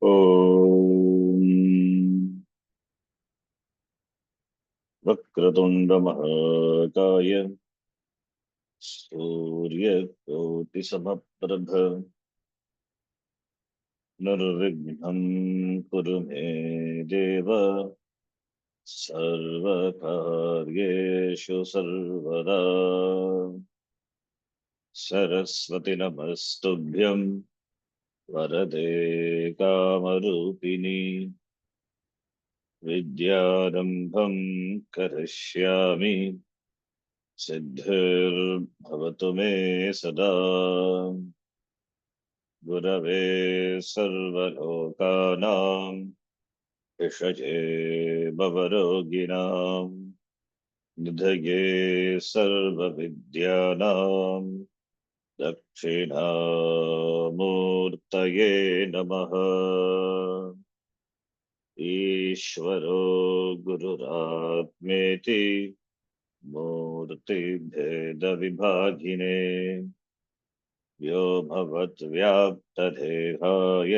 ॐ वक्रतुण्डमहाकाय सूर्यकोटिसमप्रभ निर्विघ्नं कुरु मे देव सर्वकार्येषु सर्वदा। सरस्वती नमस्तुभ्यं वरदे कामरूपिणी विद्यारम्भं करिष्यामि सिद्धिर्भवतु मे सदा। गुरवे सर्वलोकानां भिषजे भवरोगिणां निधये सर्वविद्यानां दक्षिणामूर्तये नमः। ईश्वरो गुरुरात्मेति मूर्तिभेदविभागिने व्योमवद्व्याप्तदेहाय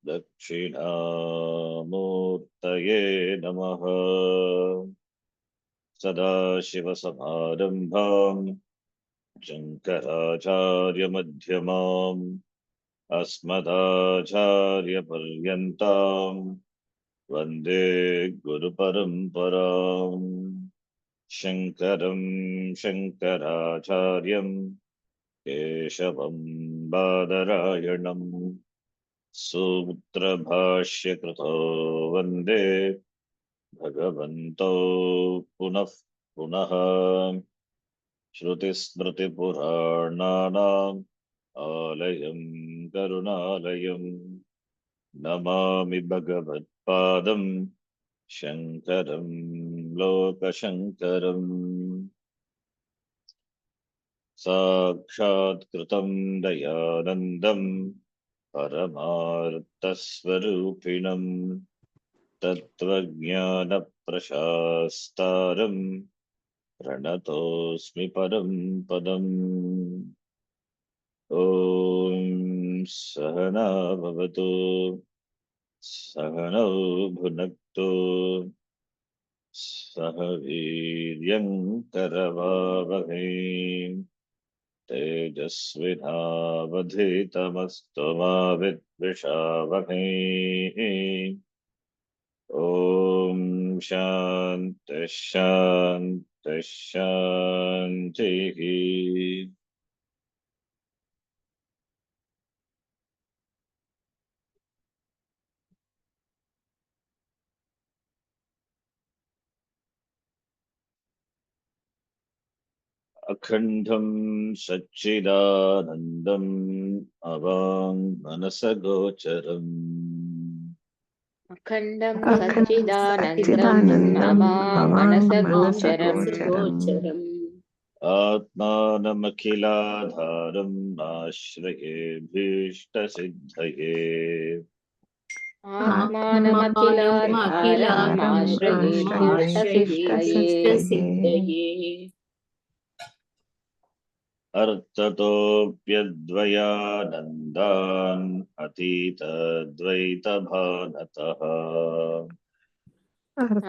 दक्षिणामूर्तये नमः। सदाशिवसमारम्भां शङ्कराचार्यमध्यमाम् अस्मदाचार्यपर्यन्तां वन्दे गुरुपरम्पराम्। शङ्करं शङ्कराचार्यं केशवं बादरायणम् सूत्रभाष्यकृतो वन्दे भगवन्तो पुनः पुनः। श्रुतिस्मृतिपुराणानाम् आलयं करुणालयं नमामि भगवत्पादं शङ्करं लोकशङ्करम्। साक्षात्कृतं दयानन्दं परमार्थस्वरूपिणं तत्त्वज्ञानप्रशास्तारं प्रणतोऽस्मि परं पदम्। ॐ सहना भवतु सहनौ भुनक्तु सह वीर्यं करवावहै तेजस्विनावधीतमस्तु मा विद्विषावहै। ॐ शान्ति शान्ति शान्तिः। अखण्डं सच्चिदानन्दम् अवाङ्मनसगोचरम् अखण्डं सच्चिदानन्दम् अवाङ्मनसगोचरम् आत्मानमखिलाधारम् आश्रये भीष्टसिद्धये आत्मानमखिलाधारम् आश्रये भीष्टसिद्धये अर्थतोऽप्यद्वयानन्दान् अतीतद्वैतभानतः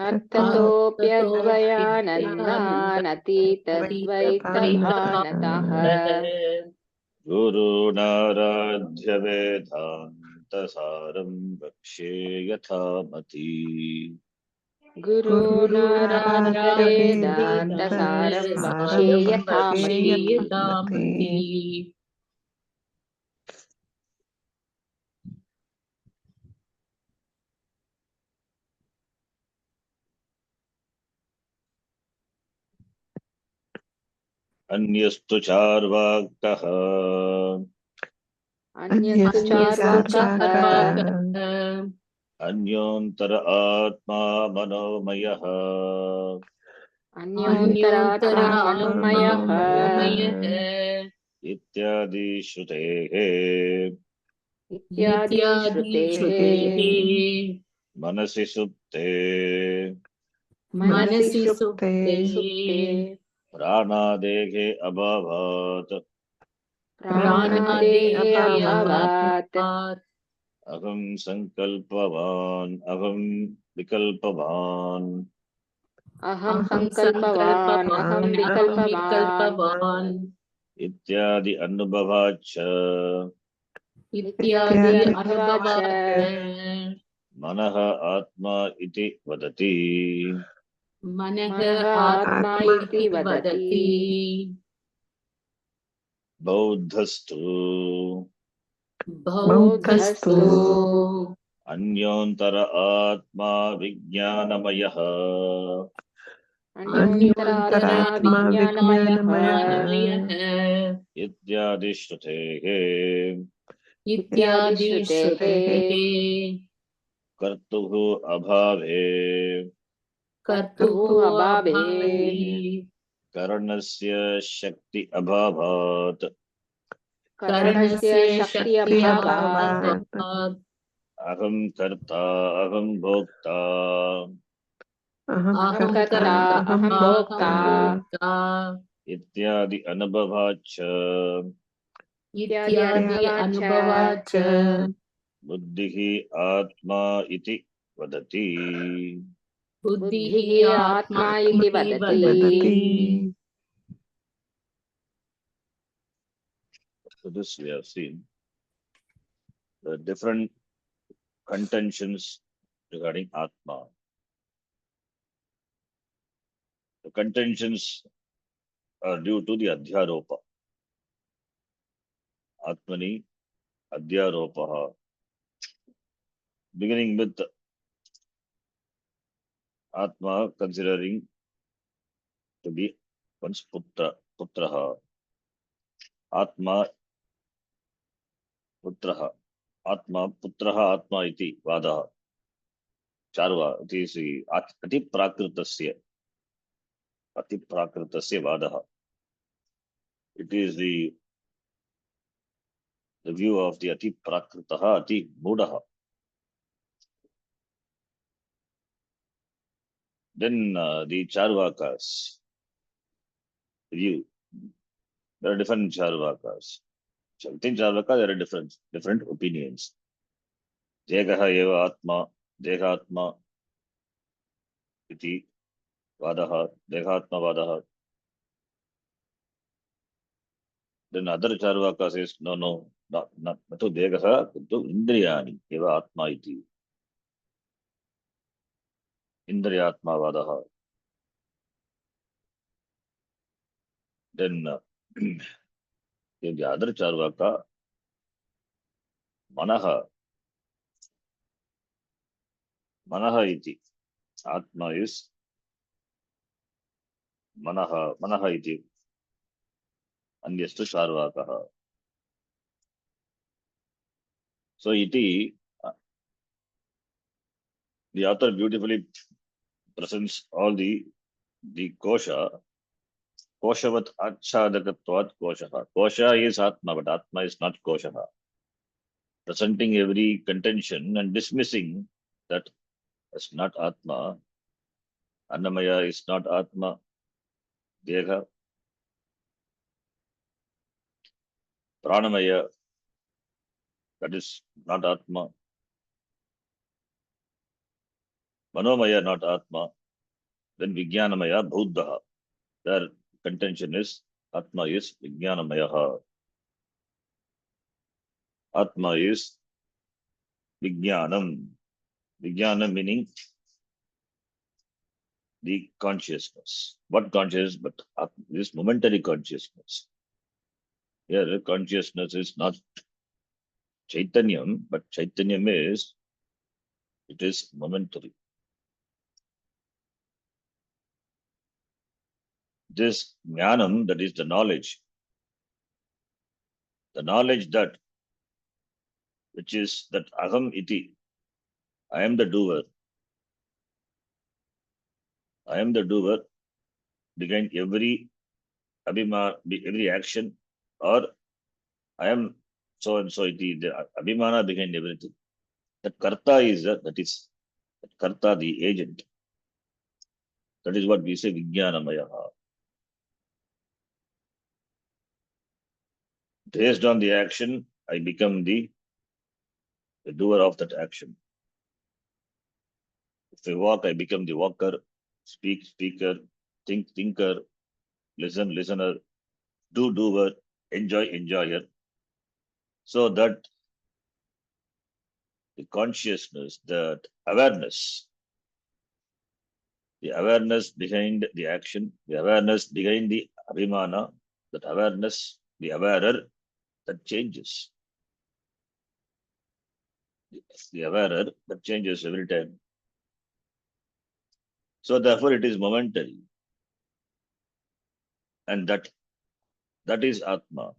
अर्थतोऽप्यद्वयानन्दान् अतीतद्वैतभानतः गुरूणाराध्य वेदान्तसारं वक्ष्ये यथामति। गुरूणाराध्य वेदान्तसारं वक्ष्ये यथामति। अन्यस्तु चार्वाकः अन्योऽन्तर आत्मा मनोमयः इत्यादि श्रुतेः मनसि सुप्ते प्राणादेहे अभावात् aham sankalpavan, aham vikalpavan, अहं अहं संकल्पवान् अहं संकल्पवान् अहं विकल्पवान् विकल्पवान् ityadi anubhavacha इत्यादि इत्यादि अनुभवाच्च अनुभवाच manaha atma iti vadati. मनः मनः आत्मा आत्मा इति इति वदति वदति Bauddhastu बौद्धस्तु बौद्धस्तु अन्योन्तरा आत्मा विज्ञानमयः अन्योन्तरात्मा अन्योन्तरात्मा विज्ञानमयः विज्ञानमयः इत्यादि श्रुतेः इत्यादि इत्यादि श्रुतेः श्रुतेः कर्तुः अभावे कर्तुः कर्तुः अभावे अभावे करणस्य शक्ति अभावात् करणस्य करणस्य शक्ति शक्ति अभावात् अभावात् अहं कर्ता अहं भोक्ता अहं अहं कर्ता कर्ता अहं अहं भोक्ता भोक्ता इत्यादि अनुभवाच्च इत्यादि अनुभवाच्च अनुभवाच्च बुद्धिः आत्मा इति वदति. बुद्धिः बुद्धिः आत्मा आत्मा इति इति वदति वदति So this we have seen the different contentions regarding Atma. The contentions are due to the Adhyaropa. Atmani Adhyaropaha. Beginning with Atma considering to be one's putraha. Atma putraha. Atma putraha Atma iti vadaha. Charva. It is the ati prakritasya. Ati prakritasya vadaha. It is the view of the ati prakritaha, ati mudaha. Then the Charvakas view. There are different Charvakas. Within Charvaka, there are different opinions. Degaha eva atma, dehatma iti vadaha, dehatma vadaha. Then other Charvaka says, no, not to degaha, to indriyani eva atma iti. Indriyatma vadaha. Then in the other Charvaka, manaha iti. Atma is manaha iti. Anyastu Charvakaha. So iti, the author beautifully presents all the kosha. Koshavat achadakatvat koshaha. Kosha is Atma, but Atma is not koshaha. Presenting every contention and dismissing that as not Atma. Annamaya is not Atma. Deha. Pranamaya, that is not Atma. Manomaya, not Atma. Then Vijnanamaya, Buddha. Their contention is Atma is Vijnanamaya. Atma is Vijnanam. Vijnanam meaning the consciousness. What consciousness? But this momentary consciousness. Here, consciousness is not Chaitanyam, but Chaitanyam is, it is momentary. This jnanam, that is the knowledge that, which is that aham iti, I am the doer. I am the doer behind every every action, or I am so and so iti, the abhimana behind everything. That karta is that karta, the agent. That is what we say vijnanamaya. Based on the action, I become the the doer of that action. If I walk, I become the walker, speak, speaker, think, thinker, listen, listener, do, doer, enjoy, enjoyer. So that the consciousness, that awareness, the awareness behind the action, the awareness behind the abhimana, that awareness, the awarer, that changes. The awarer, that changes every time. So therefore it is momentary. And that is Atma.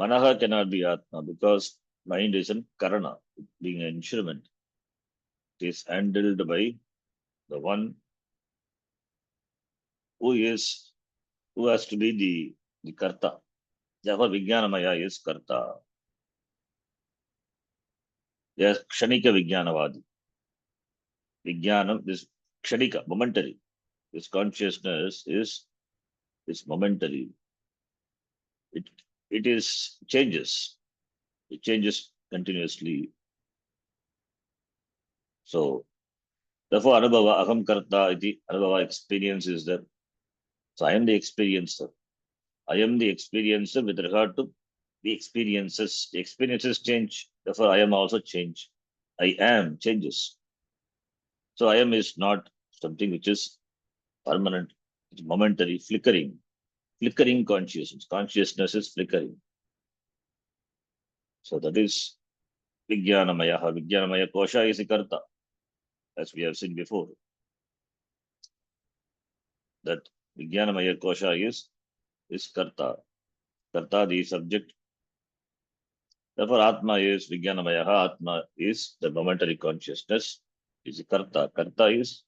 Manaha cannot be Atma because mind is an karana, being an instrument. It is handled by the one who has to be the karta. Therefore Vijnanamaya is karta. Yes, Kshanika Vijnanavadi. Vijnanam is Kshanika, momentary. This consciousness is momentary. It is changes. It changes continuously. So therefore Anubhava, Aham Karta, iti Anubhava experience is there. So I am the experiencer. I am the experiencer with regard to the experiences. The experiences change. Therefore I am also change. I am changes. So I am is not something which is permanent. It's momentary, flickering consciousness. Consciousness is flickering. So that is Vijnanamaya. Vijnanamaya Kosha is a karta, as we have seen before. That Vijnanamaya Kosha is karta. Karta, the subject. Therefore, Atma is Vijnanamaya. Atma is the momentary consciousness. Is a karta. Karta is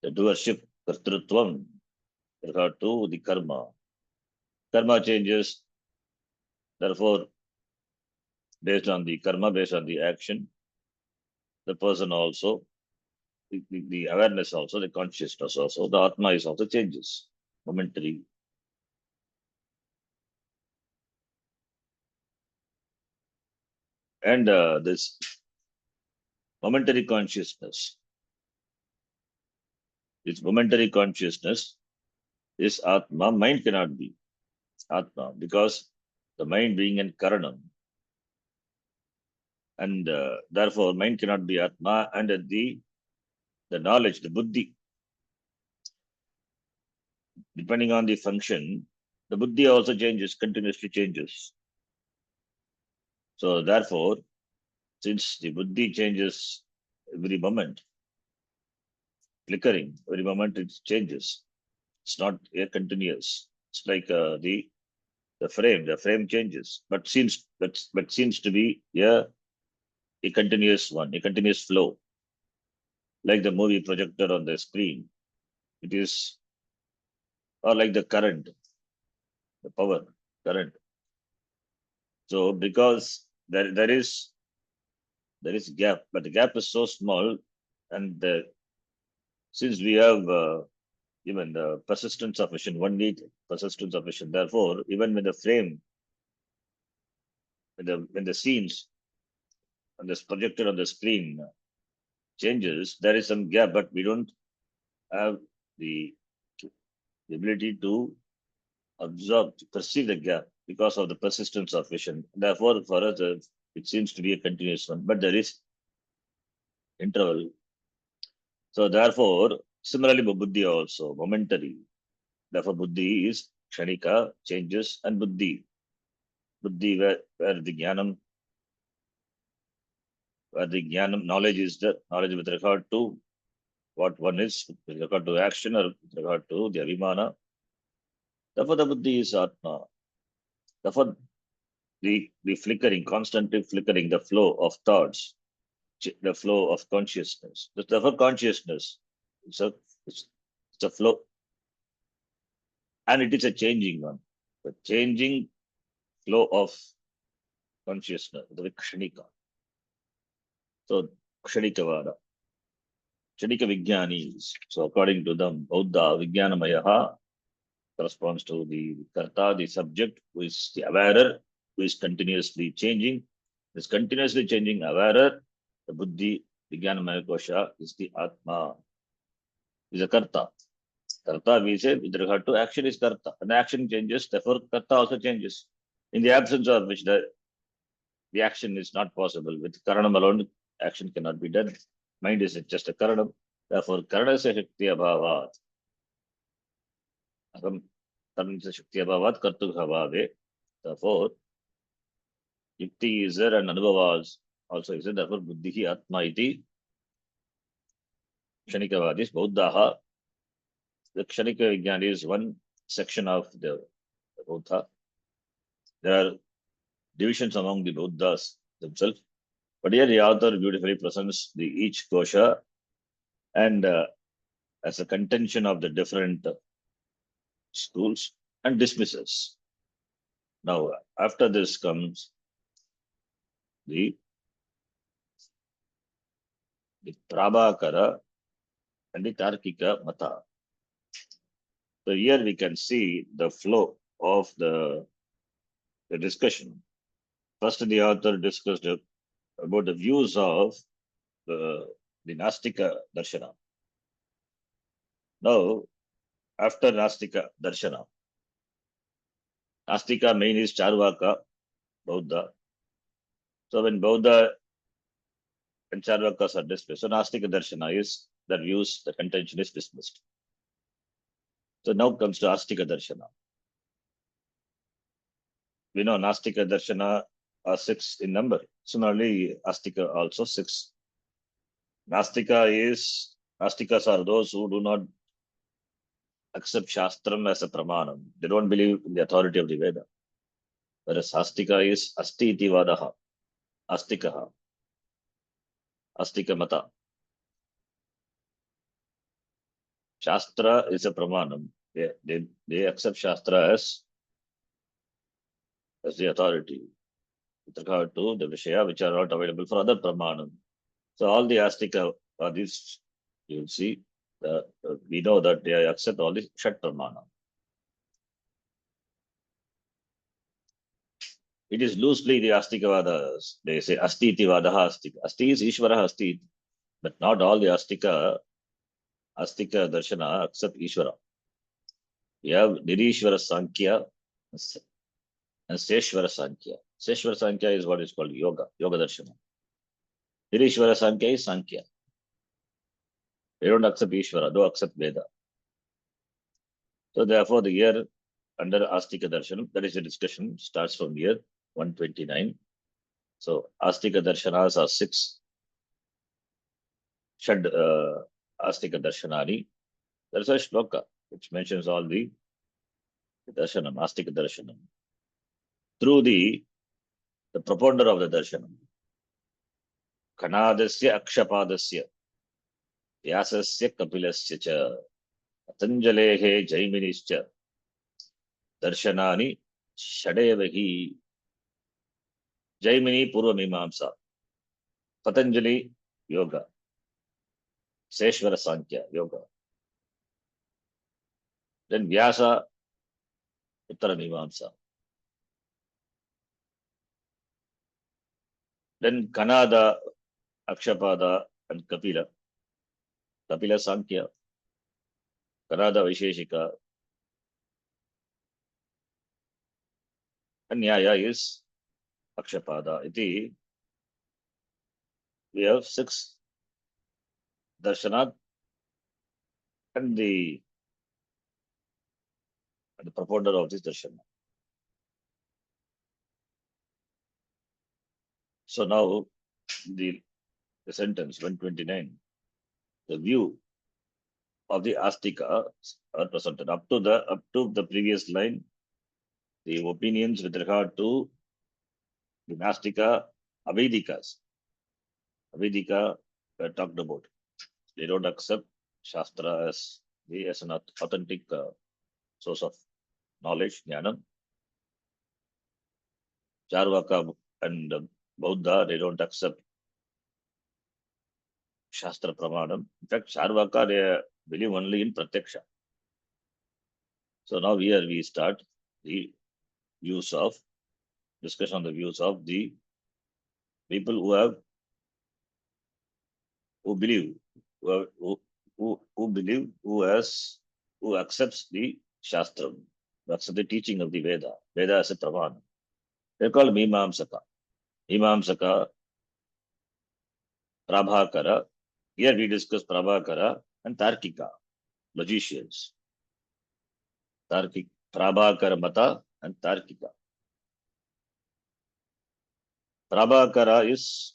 the doership, kartrutvam, with regard to the karma. Karma changes. Therefore, based on the karma, based on the action, the person also, the awareness also, the consciousness also, the Atma is also changes, momentary. And this momentary consciousness, this momentary consciousness is Atma. Mind cannot be Atma because the mind being in Karanam, and therefore mind cannot be Atma, and the knowledge, the buddhi, depending on the function, the buddhi also changes, continuously changes. So therefore, since the buddhi changes every moment, flickering, every moment it changes. It's not a continuous. It's like the frame changes, but seems to be a continuous one, a continuous flow. Like the movie projected on the screen. It is, or like the current, the power, current. So because there is gap, but the gap is so small, and since we have even the persistence of vision, one need persistence of vision. Therefore, even when the frame, when the scenes and this projected on the screen changes, there is some gap, but we don't have the ability to absorb, to perceive the gap because of the persistence of vision. Therefore, for us, it seems to be a continuous one, but there is interval. So therefore, similarly, buddhi also, momentary. Therefore, buddhi is kshanika, changes, and buddhi. Buddhi, where the jnanam, knowledge is the knowledge with regard to what one is, with regard to action or with regard to the abhimana. Therefore, the buddhi is Atma. Therefore, the flickering, constantly flickering, the flow of thoughts, the flow of consciousness. Therefore, consciousness, it's a flow, and it is a changing one. The changing flow of consciousness, the kshanika. So, kshanikavada. Kshanika Vijnanis. So, according to them, Buddha, Vijnanamayaha corresponds to the karta, the subject, who is the awarer, who is continuously changing. is continuously changing. Aware, the buddhi, Vijnanamaya Kosha is the Atma, is a Karta. Karta, we say, with regard to action is Karta. And action changes, therefore Karta also changes. In the absence of which the action is not possible. With Karanam alone, action cannot be done. Mind is just a Karanam. Therefore, Kरणस Shakti Abhavat. Kरणस Shakti Abhavat Kartu Bhavave. Therefore, Yukti is there and Anubhavas also is there. Therefore, Buddhi Atma iti Kshanikavadis Bauddhaha. The Kshanika Vijnana is one section of the Bauddha. There are divisions among the Buddhas themselves. But here the author beautifully presents each kosha and as a contention of the different schools and dismisses. Now, after this comes the Prabhakara and the Tarkika Mata. So here we can see the flow of the discussion. First, the author discussed about the views of the Nastika Darshana. Now, after Nastika Darshana, Nastika main is Charvaka, Bauddha. So when Bauddha and Charvakas are dismissed, so Nastika Darshana is the views, the contention is dismissed. So now comes to Astika Darshana. We know Nastika Darshana are 6 in number. Similarly, Astika also 6. Nastikas are those who do not accept Shastram as a Pramanam. They don't believe in the authority of the Veda. Whereas Astika is Asti iti Vadaha, Astikaha, Astika Mata. Shastra is a Pramanam. They accept Shastra as the authority with regard to the Vishaya which are not available for other Pramanam. So all the Astika are these, you will see, we know that they accept all the Shat Pramana. It is loosely the Astikavadas. They say Asti iti Vadaha Astika. Asti is Ishvara Asti, but not all the Astika Darshana accept Ishvara. We have Nirishvara Sankhya and Seshvara Sankhya. Seshvara Sankhya is what is called Yoga Darshana. Nirishvara Sankhya is Sankhya. They don't accept Ishvara, they accept Veda. So therefore, the year under Astika Darshanam, that is the discussion, starts from year 129. So Astika Darshanas are 6. Shad Astika Darshanani. There is a shloka which mentions all the Darshanam, Astika Darshanam. Through the propounder of the Darshanam. Kanadasya Akshapadasya. Vyasasya Kapilasya cha. Patanjalehe Jaiminischa. Darshanani Shadevahi. Jaimini Purva Mimamsa. Patanjali Yoga. Seshvara Sankhya Yoga. Then Vyasa Uttara Mimamsa. Then Kanada, Akshapada and Kapila. Kapila Sankhya. Kanada Visheshika. And Nyaya is Akshapada. Iti, we have 6 Darshanat and the propounder of this Darshana. So now the sentence 129, the view of the Astika are presented. Up to the previous line, the opinions with regard to the Nastika Avedikas. Avedika were talked about. They don't accept Shastra as an authentic source of knowledge, jnanam. Charvaka and Bauddha, they don't accept Shastra Pramanam. In fact, Charvaka, they believe only in Pratyaksha. So now here we start the discussion on the views of the people who believe, who believe, who accepts the Shastra, that's the teaching of the Veda. Veda is a Praman. They're called Mimamsaka. Mimamsaka, Prabhakara. Here we discuss Prabhakara and Tarkika, logicians. Prabhakara Mata and Tarkika. Prabhakara it's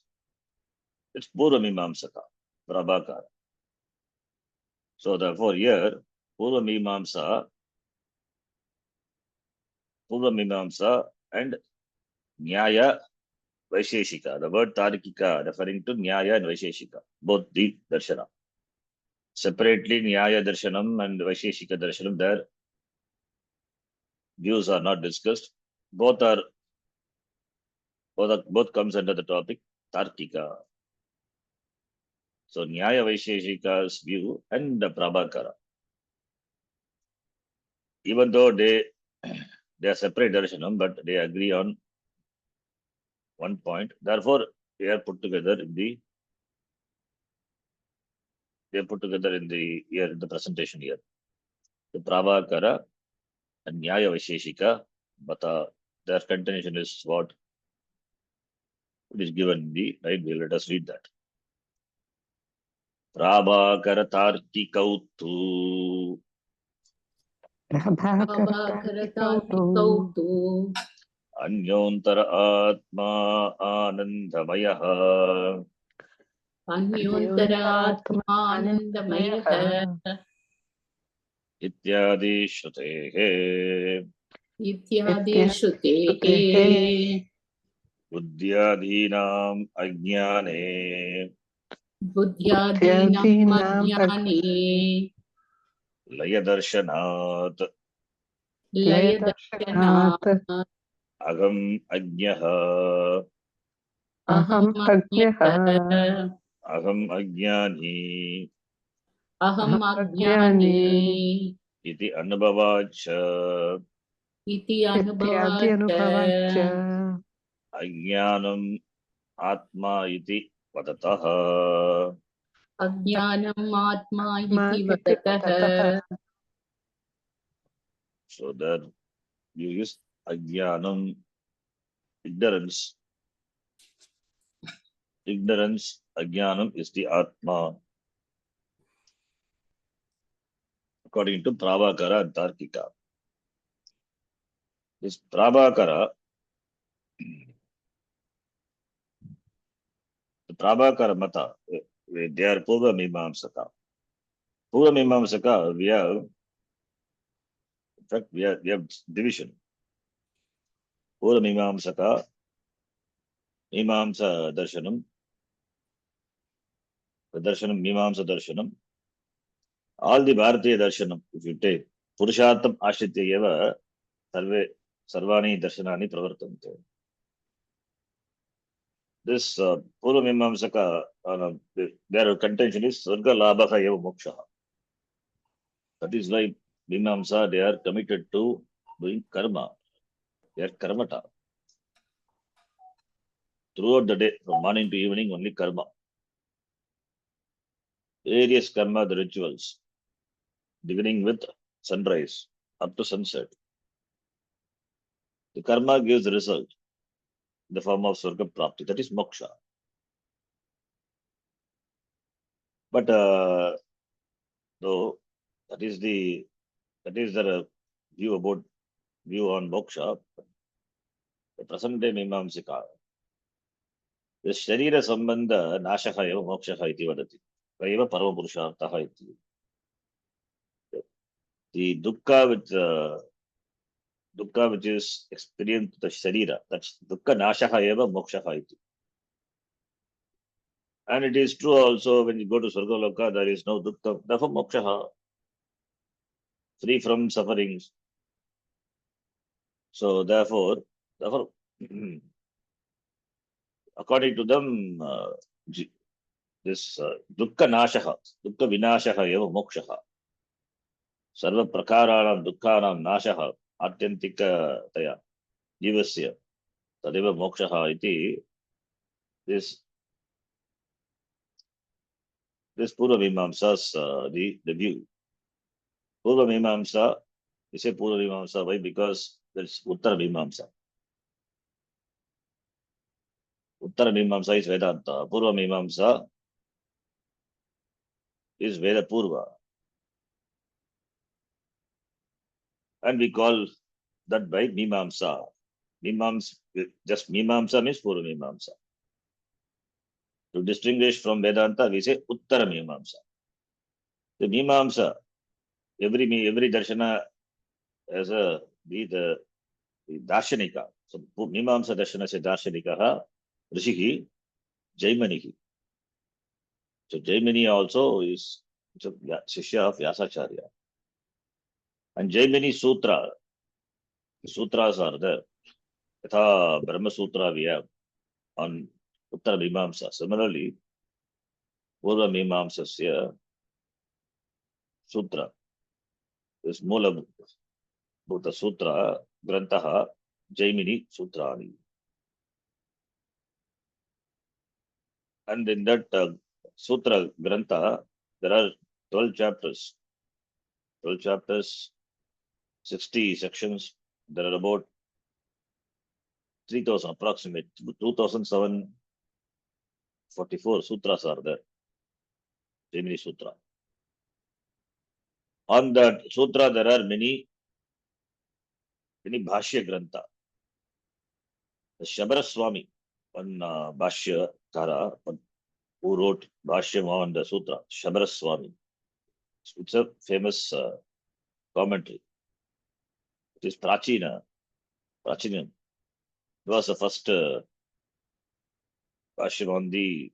Purva Mimamsaka, Prabhakara. So therefore here, Purva Mimamsa and Nyaya Vaisheshika. The word Tarkika referring to Nyaya and Vaisheshika, both the Darshana. Separately, Nyaya Darshanam and Vaisheshika Darshanam, their views are not discussed. Both comes under the topic Tarkika. So Nyaya Vaisheshika's view and the Prabhakara. Even though they are separate darshanam, but they agree on one point. Therefore, they are put together in the here in the presentation here. The Prabhakara and Nyaya Vaisheshika, but their contention is what is given in the right. Let us read that. Prabhakara Tarkikau tu Prabhakaratarkikau tu Anyontar Atma Anandamaya Anyontaraatmanandamaya Ityadi Shrutehe Ityadi Shrutehe Buddhyadhinam Ajnane Buddhyadinam Ajnane Layadarshanat Layadar Agam Ajnaha Aham Ajnah Agam Ajnani Aham Ajnani Iti Anubhavacha Iti Anubhavacha Ajnanam Atma Iti Vadataha. Ajnanam Atma Iti Vadatah. So that you use Ajnanam, ignorance. Ignorance, Ajnanam is the Atma. According to Prabhakara and Tarkika. This Prabhakara, the Prabhakara Mata, they are Purva Mimamsaka. Purva Mimamsaka, we have division. Purva Mimamsaka, Mimamsa Darshanam, Mimamsa Darshanam. All the Bharatiya Darshanam, if you take Purushartham Ashritya Yeva, Sarvani Darshanani Pravartante. This Purva Mimamsaka, their contention is Sarga Labha Eva Moksha. That is why Mimamsa, they are committed to doing karma. They are karmata. Throughout the day, from morning to evening, only karma. Various karma, the rituals, beginning with sunrise up to sunset. The karma gives the result in the form of Surga Prapti. That is moksha. But though that is the view on moksha, the present day Mimamsika, the Sharira Sambandha Nashaha eva Mokshaha iti vadati. Eva Parama Purusharthaha iti. The dukkha which is experienced the Sharira, that's dukkha Nashaha eva Mokshaha iti. And it is true also when you go to Sargaloka, there is no dukkha, therefore Mokshaha, free from sufferings. So therefore, according to them, this dukkha nashaha, dukkha vinashaha eva mokshaha. Sarva prakaranam dukkhanam nashaha atyantika taya jivasya tadeva mokshaha iti this Purva Mimamsa's the view. Purva Mimamsa, we say Purva Mimamsa, why? Because that's Uttara Mimamsa. Uttara Mimamsa is Vedanta. Purva Mimamsa is Veda Purva. And we call that by Mimamsa. Just Mimamsa means Purva Mimamsa. To distinguish from Vedanta, we say Uttara Mimamsa. The Mimamsa, every darshana has the Darshanika. So Mimamsa Darshana se Darshanikaha, Rishihi, Jaimanihi. So Jaimani also is a Shishya of Vyasacharya. And Jaimani Sutras are there. Yatha Brahma Sutra we have on Uttara Mimamsa. Similarly, Purva Mimamsasya Sutra is Mula Bhuta Sutra Grantaha Jaimini Sutrani. And in that Sutra Grantha, there are 12 chapters. 12 chapters, 60 sections. There are about 3,000, approximate 2,744 sutras are there. Jaimini Sutra. On that sutra, there are many Bhashya Grantha. The Shabara Swami, one Bhashya Kara, who wrote Bhashyam on the sutra, Shabara Swami. It's a famous commentary. It is Prachinam. It was the first Bhashyam on the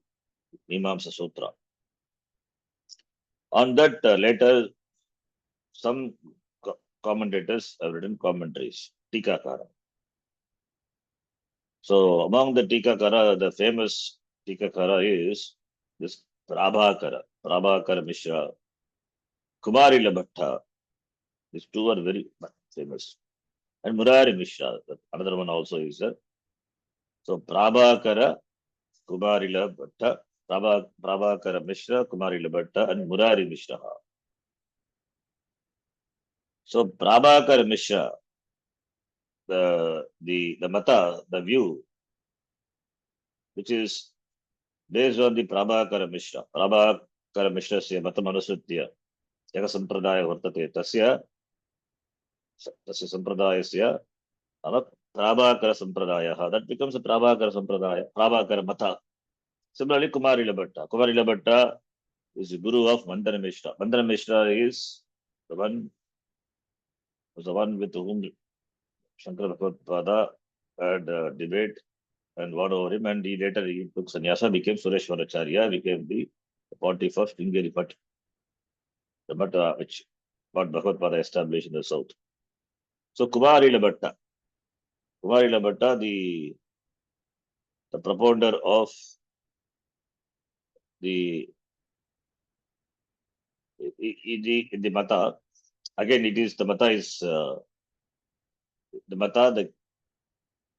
Mimamsa Sutra. On that, later, some commentators have written commentaries, Tikakara. So, among the Tikakara, the famous Tikakara is this Prabhakara Mishra, Kumari Labhatta. These two are very famous. And Murari Mishra, another one also is there. So, Prabhakara, Kumari Labhatta, Prabhakara Mishra, Kumari Labhatta, and Murari Mishra. So, Prabhakara Mishra, the mata, the view, which is based on the Prabhakara Mishra. Prabhakara Mishra se mata manusritya yaka sampradaya vartate tasya sampradayasya Prabhakara sampradaya. That becomes a Prabhakara sampradaya, Prabhakara mata. Similarly, Kumari Labhatta is the guru of Mandana Mishra. Mandana Mishra is the one with whom Shankara Bhagavad had debate and won over him, and later he took sannyasa, became Sureshwaracharya, became the 41st Lingeri Bhatt, the Bhatta which Lord Bhagavad established in the south. So Kumari Labhatta, the propounder of in the Mata, again it is the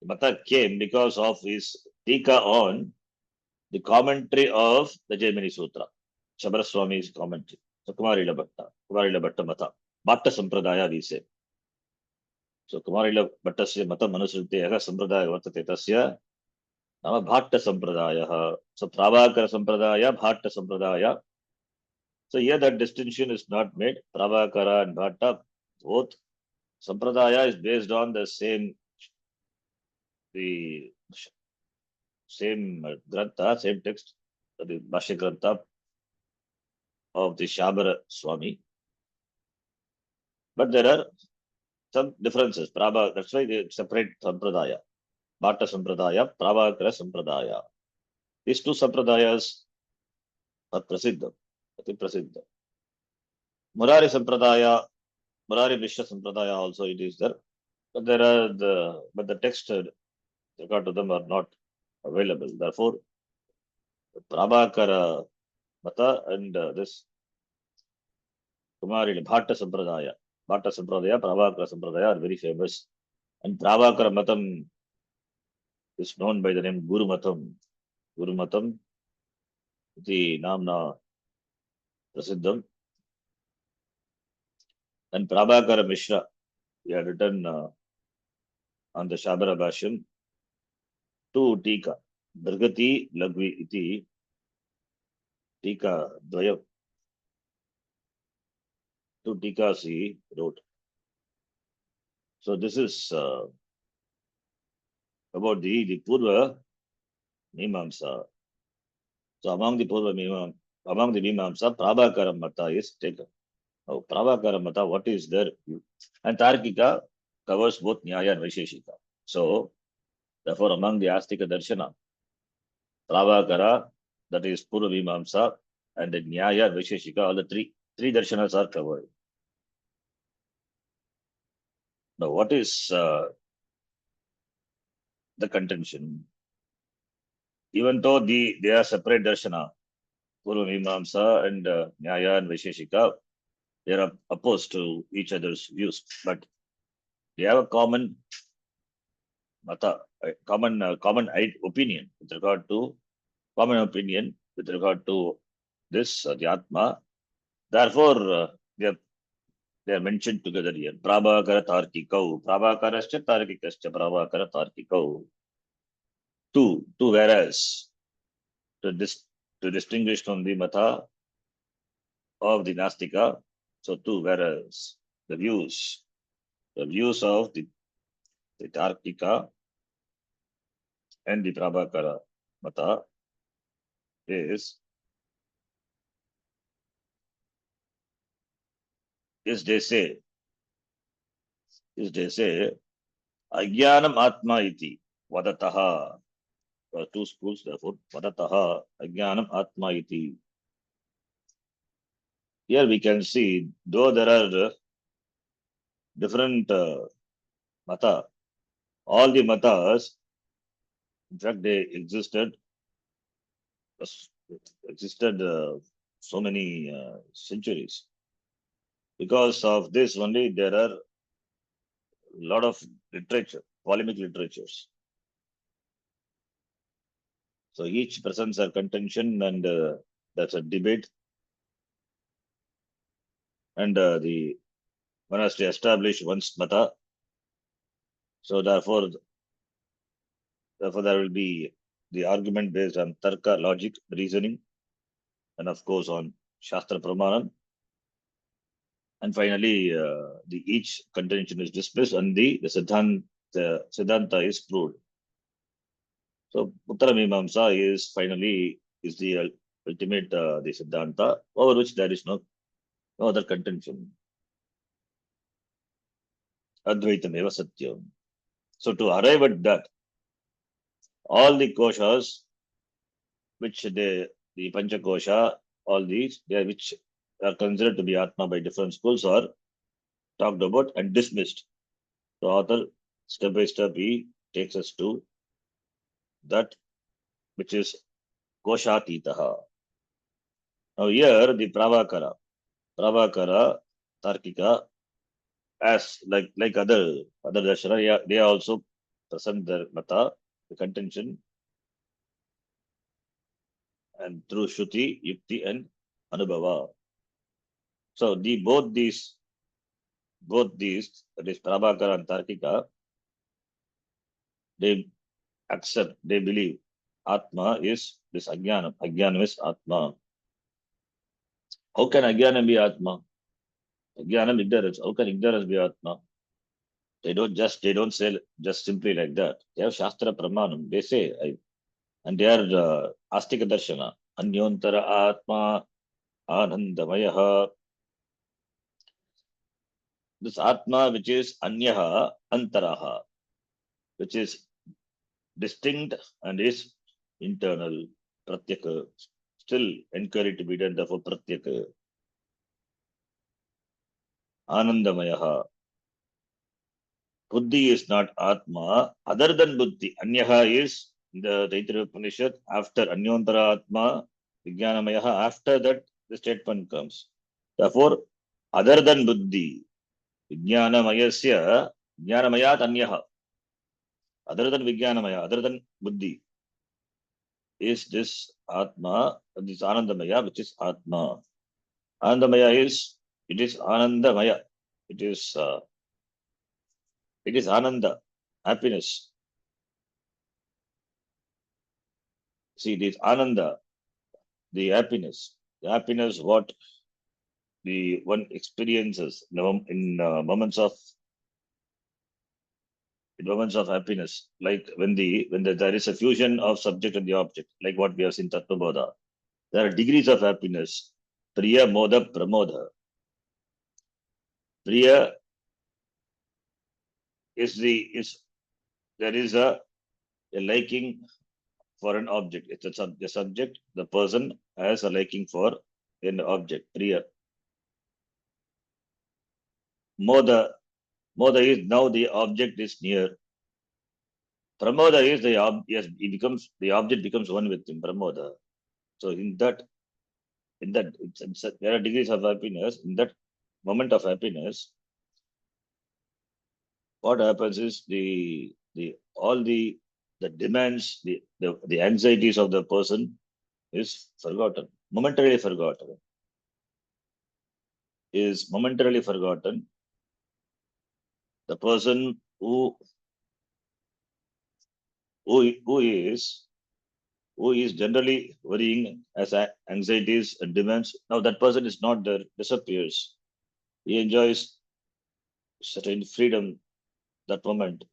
Mata came because of his tika on the commentary of the Jaimini Sutra, Shabara Swami's commentary. So Kumari Labhatta Mata, Bhatta Sampradaya we say. So Kumari Labhattasya Mata Manusrityaha Sampradaya Vartate Tasya Nama Bhatta Sampradaya. So Prabhakara Sampradaya, Bhatta Sampradaya. So here that distinction is not made. Prabhakara and Bhatta, both Sampradaya is based on the same Grantha, same text, the Bhashya Grantha of the Shabara Swami. But there are some differences. That's why they separate Sampradaya. Bhatta Sampradaya, Prabhakara Sampradaya. These two Sampradayas are Prasiddha. Murari Sampradaya, Murari Mishra Sampradaya also it is there. But the text regard to them are not available. Therefore, Prabhakara Mata and this Kumari Bhatta Sampradaya, Prabhakara Sampradaya are very famous. And Prabhakara Matam is known by the name Guru Matam, गुरुमतम् इति नाम्ना प्रसिद्धम्. And Prabhakara Mishra, he had written on the Shabara Bhashyam two tika, Brigati Lagvi iti tika dvayam. Two tikas he wrote. So this is about the Purva Mimamsa. So among the Mimamsa, Prabhakara Mata is taken. Oh, Prabhakara Mata, what is their view? And Tarkika covers both Nyaya and Vaisheshika. So therefore, among the Astika Darshana, Prabhakara, that is Purva Mimamsa, and the Nyaya and Vaisheshika, all the three darshanas are covered. Now, what is the contention? Even though they are separate darshana, Purva Mimamsa and Nyaya and Vaisheshika, they are opposed to each other's views, but they have a common mata, common opinion with regard to this the Atma. Therefore, they are mentioned together here. Prabhakara Tarkikau, Prabhakarascha Tarkikascha, Prabhakara Tarkikau. Two whereas to distinguish from the mata of the Nastika. So two whereas the views of the Tarkika and the Prabhakara mata is they say Ajnanam Atma iti Vadataha. Two schools, therefore, Vadataha Ajnanam Atma iti. Here we can see, though there are different mata, all the matas, in fact, they existed so many centuries. Because of this only, there are a lot of literature, polemic literatures. So each presents a contention, and that's a debate. And one has to establish one's mata. So therefore there will be the argument based on tarka, logic, reasoning, and of course on shastra pramanam. And finally, each contention is dismissed, and the siddhanta is proved. So Uttara Mimamsa is the ultimate the siddhanta, over which there is no other contention. Advaitam eva satyam. So to arrive at that, all the koshas, which the Pancha Kosha, all these, which are considered to be Atma by different schools, are talked about and dismissed. The author, step by step, he takes us to that which is Koshatitaha. Now here the Prabhakara, Tarkika, as like other darshana, they also present their mata, the contention, and through Shruti, Yukti, and Anubhava. So both these, that is Prabhakara and Tarkika, they believe Atma is this Ajnanam. Ajnanam is Atma. How can Ajnanam be Atma? Ajnanam, ignorance. How can ignorance be Atma? They don't say just simply like that. They have Shastra Pramanam. They say, and they are Astika Darshana. Anyontara Atma Anandamayaha. This Atma which is Anyaha Antaraha, which is distinct and is internal, Pratyaka, still encouraged to be done, therefore Pratyaka. Anandamayaha. Buddhi is not Atma, other than Buddhi. Anyaha is the Taittiriya Upanishad, after Anyontara Atma, Vijnanamayaha, after that the statement comes. Therefore, other than Buddhi, Vijnanamayasya, Vijnanamayat Anyaha, other than Vijnanamaya, other than Buddhi. is this Atma, this Anandamaya, which is Atma. Anandamaya is, it is Anandamaya. It is Ananda, happiness. See, it is Ananda, the happiness. The happiness, what the one experiences in moments of happiness, like when there is a fusion of subject and the object, like what we have seen Tattva. There are degrees of happiness. Priya, Moda, Pramoda. Priya is there is a liking for an object. It's the subject, the person has a liking for an object. Priya. Moda is now the object is near. Pramoda is the object becomes one with him. Pramoda. So there are degrees of happiness. In that moment of happiness, what happens is all the demands, the anxieties of the person is forgotten, momentarily forgotten. Is momentarily forgotten. The person who is generally worrying as anxieties and demands, now that person is not there, disappears. He enjoys certain freedom that moment.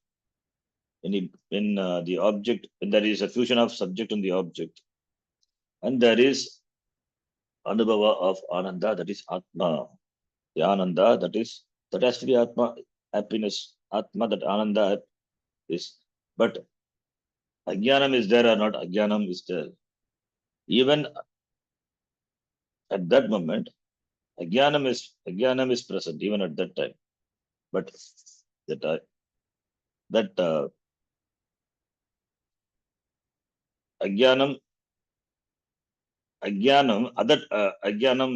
When the object, when there is a fusion of subject and the object, and there is anubhava of ananda, that is atma. The ananda, that has to be atma, happiness, atma, that ananda is. But ajnanam is there or not, ajnanam is there. Even at that moment, ajnanam is present, even at that time. But that ajnanam,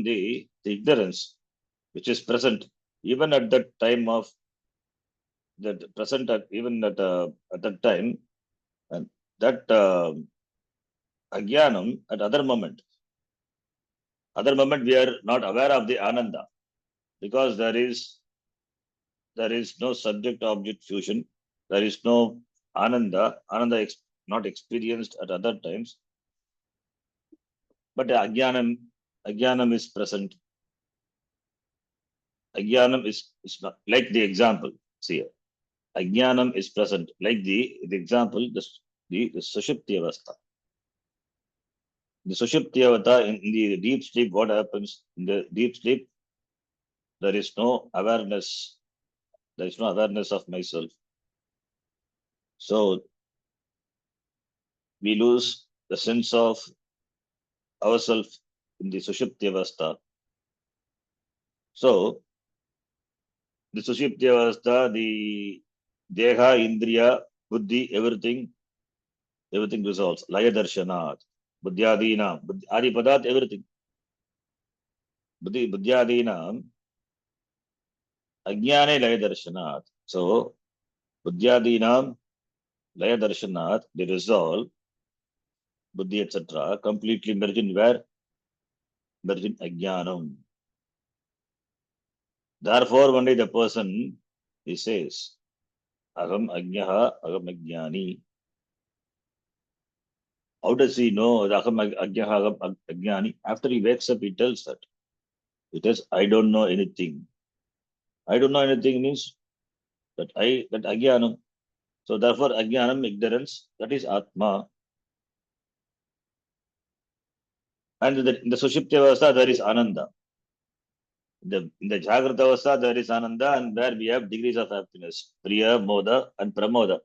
the ignorance, which is present, even at that time of that present, even at that time, and that ajnanam at other moment we are not aware of the ananda, because there is no subject object fusion, there is no ananda not experienced at other times, but ajnanam is present. Ajnanam is not, like the example, see, ajnanam is present, like the example, the sushupti avastha. The sushupti avastha, in the deep sleep, what happens? In the deep sleep, there is no awareness. There is no awareness of myself. So we lose the sense of ourselves in the sushupti avastha. So the sushupti avastha, the deha, indriya, buddhi, everything resolves. Laya buddhyadina, adi padat, everything. Buddhyadina, ajnane laya. So buddhyadina laya, they resolve, buddhi, etc., completely merge in where? Merge in ajnanam. Therefore, one day the person, he says, Aham Ajnaha, Aham Ajnani. How does he know that Aham Ajnaha, Aham Ajnani? After he wakes up, he tells that. He tells, I don't know anything. I don't know anything means that Ajnanam. So therefore, Ajnanam, ignorance, that is Atma. And in the Sushupti Avastha, there is Ananda. In the Jagrata Avastha, there is Ananda, and where we have degrees of happiness. Priya, Moda, and Pramoda.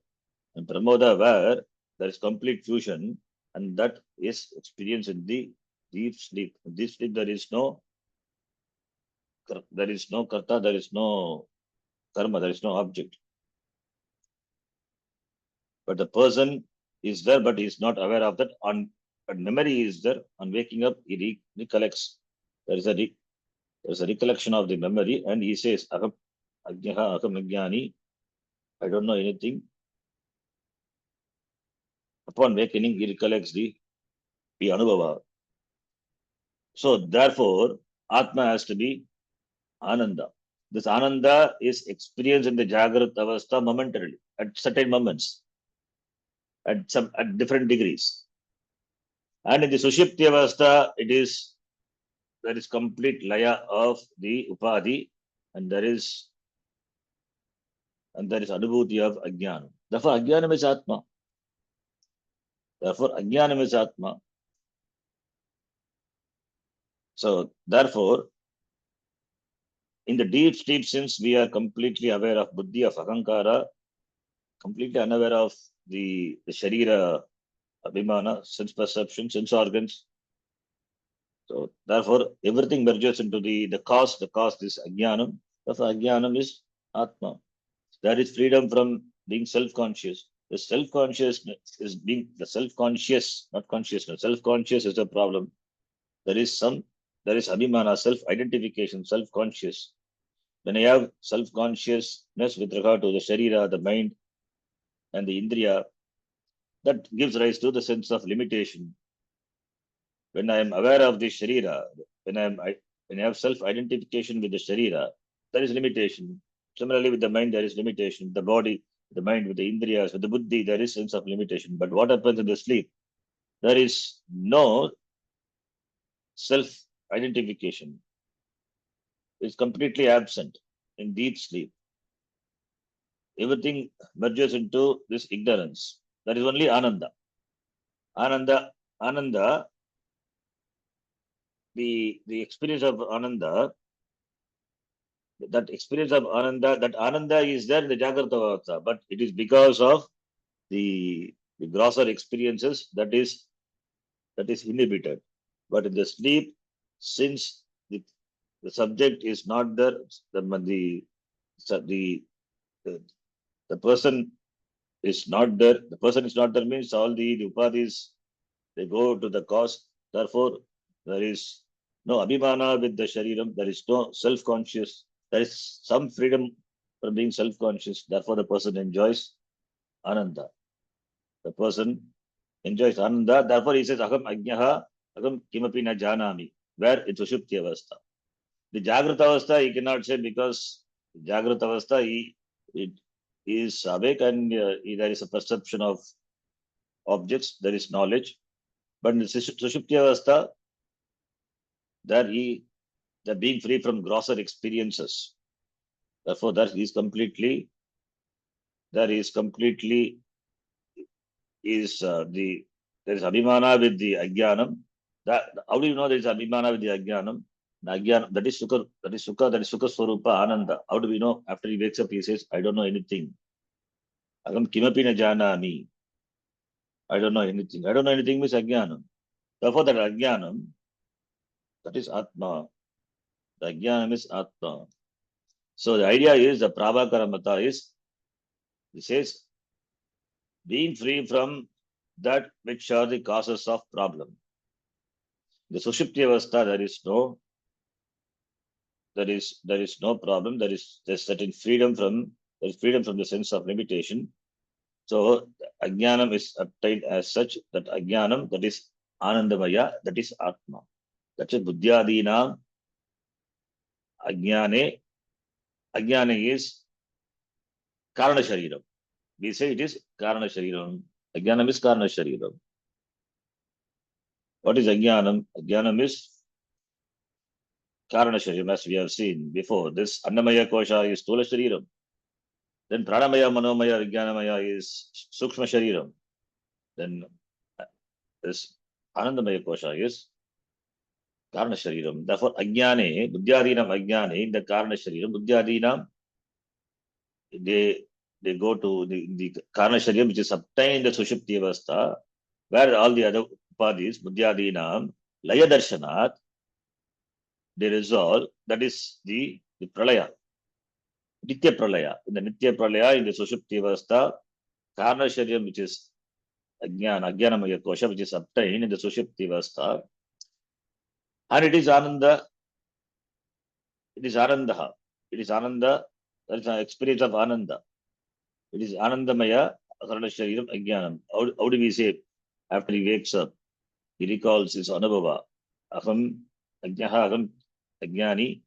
And Pramoda, where there is complete fusion, and that is experienced in the deep sleep. In deep sleep, there is no karta, there is no karma, there is no object. But the person is there, but he is not aware of that. But memory is there. On waking up, he recollects. There is a recollection of the memory, and he says, Aham Ajnaha, Aham Ajnani. I don't know anything. Upon wakening, he recollects the be Anubhava. So therefore, Atma has to be Ananda. This Ananda is experienced in the Jagrat Avastha momentarily, at certain moments, at different degrees. And in the Sushupti Avastha, there is complete laya of the Upadhi, and there is Anubhuti of Ajnana. Therefore, Ajnanam is Atma. Therefore, Ajnanam is Atma. So, therefore, in the deep sense, we are completely aware of Buddhi, of Ahankara, completely unaware of the Sharira, Abhimana, sense perception, sense organs. So, therefore, everything merges into the cause. The cause is Ajnanam. Therefore, Ajnanam is Atma. There is freedom from being self-conscious. The self-consciousness is being the self-conscious, not consciousness. Self-conscious is the problem. There is Abhimana, self-identification, self-conscious. When I have self-consciousness with regard to the Sharira, the mind, and the Indriya, that gives rise to the sense of limitation. When I am aware of the Sharira, when I have self-identification with the Sharira, there is limitation. Similarly, with the mind, there is limitation. The body, the mind, with the Indriyas, with the Buddhi, there is sense of limitation. But what happens in the sleep? There is no self-identification. It's completely absent in deep sleep. Everything merges into this ignorance. There is only Ananda. Ananda, the experience of Ananda, that Ananda is there in the Jagrata Avastha, but it is because of the grosser experiences that is inhibited. But in the sleep, since the subject is not there, the person is not there. The person is not there means all the upadhis, they go to the cause. Therefore, there is no abhimana with the shariram. There is no self-conscious. There is some freedom from being self-conscious. Therefore, the person enjoys ananda. The person enjoys ananda. Therefore, he says, Aham ajnaha, Aham kimapi na janami. Where it's Sushupti Avastha. The Jagrata Avastha, he cannot say because Jagrata Avastha, he is awake and there is a perception of objects, there is knowledge. But in the Sushupti Avastha, they're being free from grosser experiences. Therefore, there is completely there is abhimana with the ajnanam. How do you know there is abhimana with the ajnanam? The ajnanam, that is sukha swarupa ananda. How do we know? After he wakes up, he says, I don't know anything. Agam kimapi na janami. I don't know anything. I don't know anything means ajnanam. Therefore, that ajnanam, that is atma. The ajnanam is atma. So the idea is, the Prabhakara Mata is, he says, being free from that which are the causes of problem. The Sushupti Avastha, there is no problem. There is certain freedom from the sense of limitation. So Ajnanam is obtained as such, that Ajnanam, that is Anandamaya, that is Atma. That's a Buddhyadina Ajnane. Ajnane is Karana Shariram. We say it is Karana Shariram. Ajnanam is Karana Shariram. What is Ajnanam? Ajnanam is Karana Shariram, as we have seen before. This Annamaya Kosha is Stula Shariram. Then Pranamaya, Manomaya, Vijnanamaya is Sukshma Shariram. Then this Anandamaya Kosha is Karana Shariram. Therefore, Ajnane, Buddhyadinam Ajnane, in the Karana Shariram, Buddhyadinam, they go to the Karana Shariram, which is obtained in the Sushupti Avastha, where all the other upadhis, Buddhyadinam, Layadarshanat, they resolve. That is the Pralaya. Nitya Pralaya. In the Nitya Pralaya, in the Sushupti Avastha, Karana Shariram, which is Ajnanamaya Kosha, which is obtained in the Sushupti Avastha, and it is Ananda. It is Ananda. It is Ananda. That is an experience of Ananda. It is Anandamaya, Karana Shariram, Ajnanam. How do we say after he wakes up? he recalls his anubhava. Aham ajnaha, aham ajnani,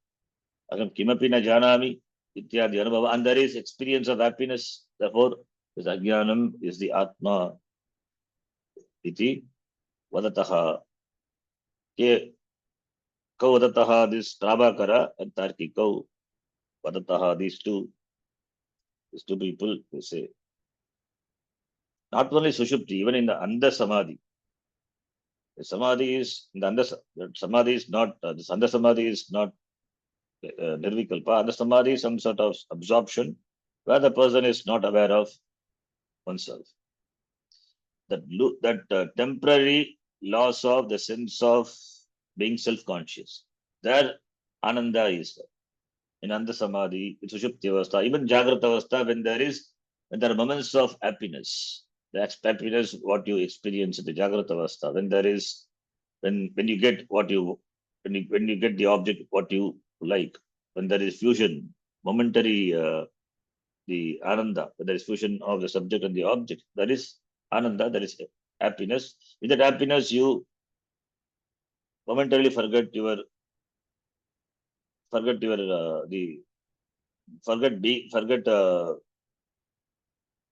aham kimapi na janami, ityadi anubhava. And there is experience of happiness. Therefore, this ajnanam is the atma iti vadataha. Ke kau vadataha, this Prabhakara and Tarkikau vadataha, these two people, they say. Not only Sushupti, even in the Andha Samadhi. The Samadhi is, in the Andha Samadhi is not, this Andha Samadhi is not Nirvikalpa. Andha Samadhi is some sort of absorption where the person is not aware of oneself. That temporary loss of the sense of being self-conscious. There, Ananda is there. In Andha Samadhi, in Sushupti Avastha, even Jagrata Avastha, when there are moments of happiness, the happiness what you experience in the Jagrata Avastha, when you get what you, when you get the object what you like, when there is fusion, momentary, the Ananda, when there is fusion of the subject and the object, that is Ananda, that is happiness. In that happiness, you momentarily forget your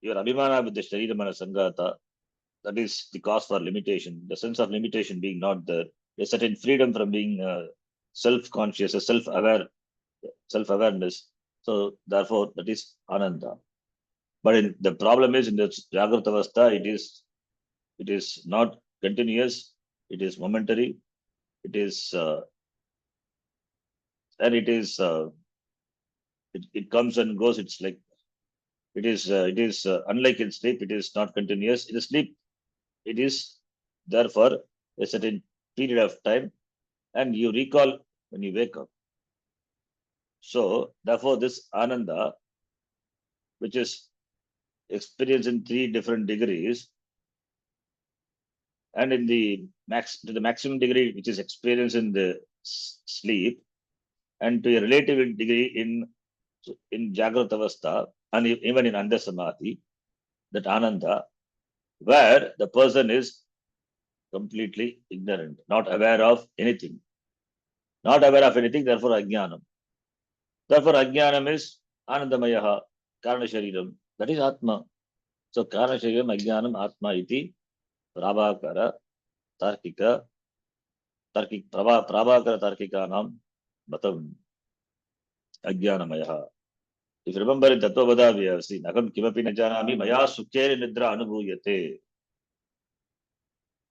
your abhimana with the Sharira Mana Sangata. That is the cause for limitation. The sense of limitation being not there. A certain freedom from being self-conscious, a self-awareness. So therefore, that is Ananda. But the problem is in the Jagrata Avastha, it is not continuous. It is momentary. It is and it is it comes and goes. It's like it is unlike in sleep. It is not continuous. In sleep, it is there for a certain period of time, and you recall when you wake up. So therefore, this Ananda, which is experienced in 3 different degrees, and in the maximum degree, which is experienced in the sleep, and to a relative degree in Jagrata Avastha, and even in Andha Samadhi, that Ananda, where the person is completely ignorant, not aware of anything. Not aware of anything, therefore Ajnanam. Therefore Ajnanam is Anandamayaha, Karana Shariram. That is Atma. So Karana Shariram, Ajnanam, Atma iti, Prabhakara, Tarkika, Prabhakara Tarkikanam, Batam, Ajnanamayaha. If you remember in Tattvavada, we have seen, Akam kimapi na janami, maya sukheri nidra anubhuyate.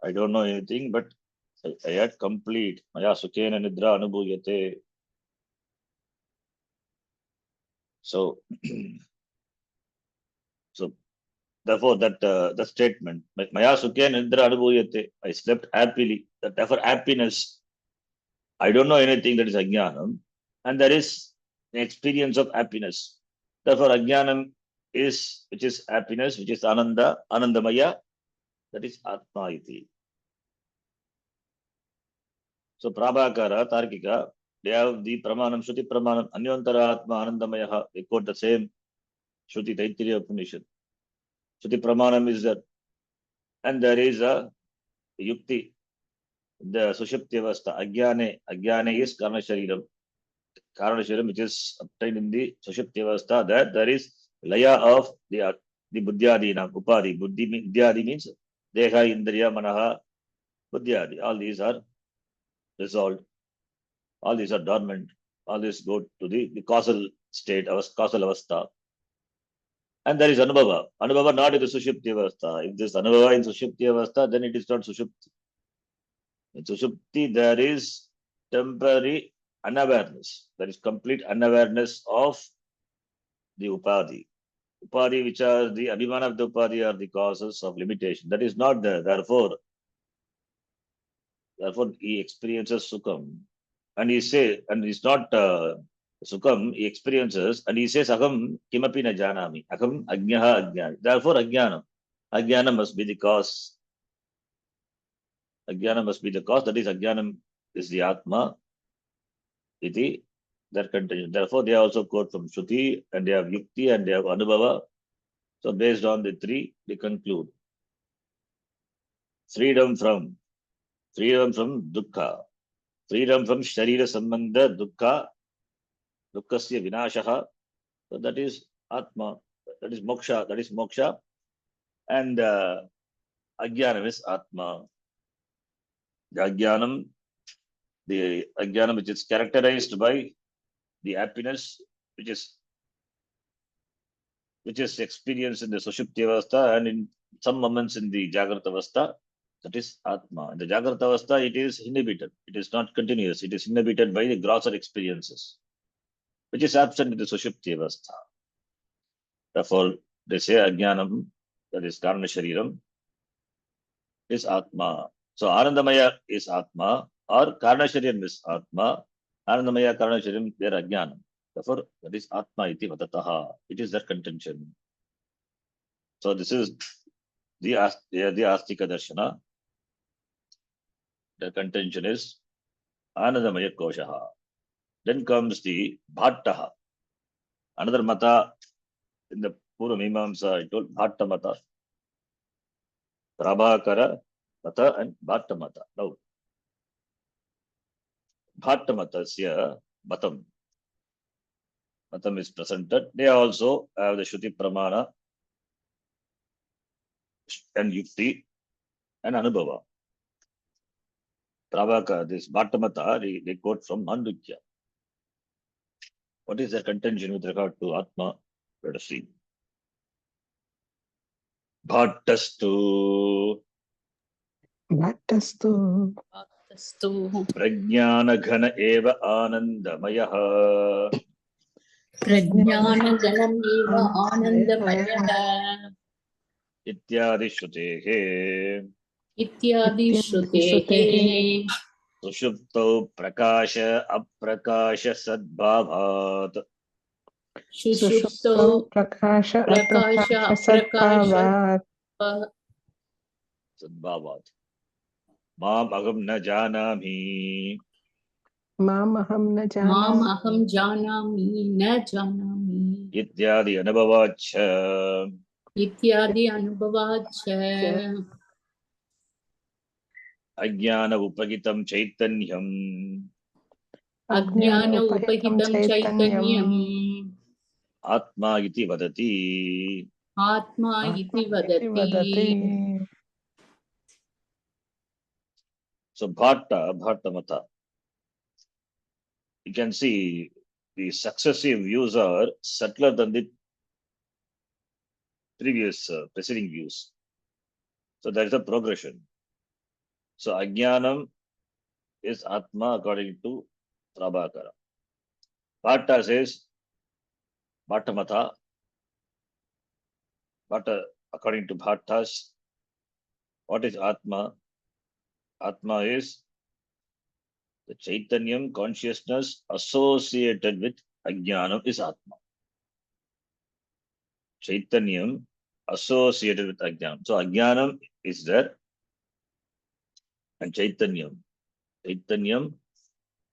I don't know anything, but I had complete. Maya sukhena nidra anubhuyate. So, so therefore, that statement, Maya sukhena nidra anubhuyate, I slept happily. Therefore, happiness, I don't know anything, that is ajnanam, and there is an experience of happiness. Therefore, ajnanam is, which is happiness, which is ananda, anandamaya, that is atma iti. So Prabhakara, Tarkika, they have the Pramanam, Shruti Pramanam, Anyantara Atma Anandamayaha. They quote the same Shruti Taittiriya Upanishad. Shruti Pramanam is there. And there is a Yukti, the Sushupti Avastha, Ajnane is Karana Shariram. Karana Shariram, which is obtained in the Sushupti Avastha, there is Laya of the Buddhyadina, Upadi. Buddhyadi means Deha, Indriya, Manaha, Buddhyadi. All these are resolved. All these are dormant. All these go to the causal state, causal avastha. And there is anubhava. Anubhava not in the sushupti avastha. If this anubhava in sushupti avastha, then it is not sushupti. In sushupti, there is temporary unawareness. There is complete unawareness of the upadhi. Upadhi, which are the abhimana of the upadhi, are the causes of limitation. That is not there. Therefore, he experiences sukham. And he says, and it's not sukham, he experiences, and he says, Aham kimapi na janami. Aham ajnaha ajnani. Therefore, ajnanam. Ajnanam must be the cause. Ajnanam must be the cause. That is, ajnanam is the atma. Iti, that continues. Therefore, they also quote from Shruti, and they have Yukti, and they have Anubhava. So, based on the 3, they conclude. Freedom from freedom from dukkha, freedom from sharira sambandha dukkha, dukkasya vinashaha. So that is atma, that is moksha, and ajnanam is atma. The ajnanam which is characterized by the happiness which is experienced in the sushupti avastha and in some moments in the jagrata avastha, that is atma. In the jagrata avastha, it is inhibited. It is not continuous. It is inhibited by the grosser experiences, which is absent in the sushupti avastha. Therefore, they say ajnanam, that is karana shariram, is atma. So anandamaya is atma, or karana shariram is atma. Anandamaya karana shariram, they are ajnanam. Therefore, that is atma iti vadataha. It is their contention. So this is the Astika Darshana. The contention is Anandamaya Koshaha. Then comes the Bhattaha. Another mata in the Pura Mimamsa, I told Bhatta mata, Prabhakara mata, and Bhatta mata. Now, Bhatta matasya matam. Matam is presented. They also have the Shruti Pramana and Yukti and Anubhava. Prabhakara, this Bhatta mata, they quote from Mandukya. What is their contention with regard to Atma? Let us see. Bhattastu Bhattastu Prajnana eva Anandamayaha प्रज्ञानगणमेव आनन्दमयः Ityadi Shrutehe इत्यादि श्रुतेः Sushuptau Prakasha Aprakasha Sadbhavat सुषुप्तौ Prakash Prakash अप्रकाश अप्रकाश Sadbhavat Mam Agam Na Janami मामहं न माम् जानामि अहं जानामि न जानामि Ityadi Anubhavacha इत्यादि अनुभवाच्च Ajnana Upagitam Chaitanyam अज्ञान उपहितं चैतन्यम् Atma iti vadati. आत्मा इति वदति So Bhatta Mata. You can see the successive views are subtler than the previous preceding views. So there is a progression. So Ajnanam is Atma according to Prabhakara. Bhatta says Bhatta Mata. Bhatta, according to Bhattas, what is Atma? Atma is the Chaitanyam consciousness associated with Ajnanam is Atma. Chaitanyam associated with Ajnanam. So Ajnanam is there and Chaitanyam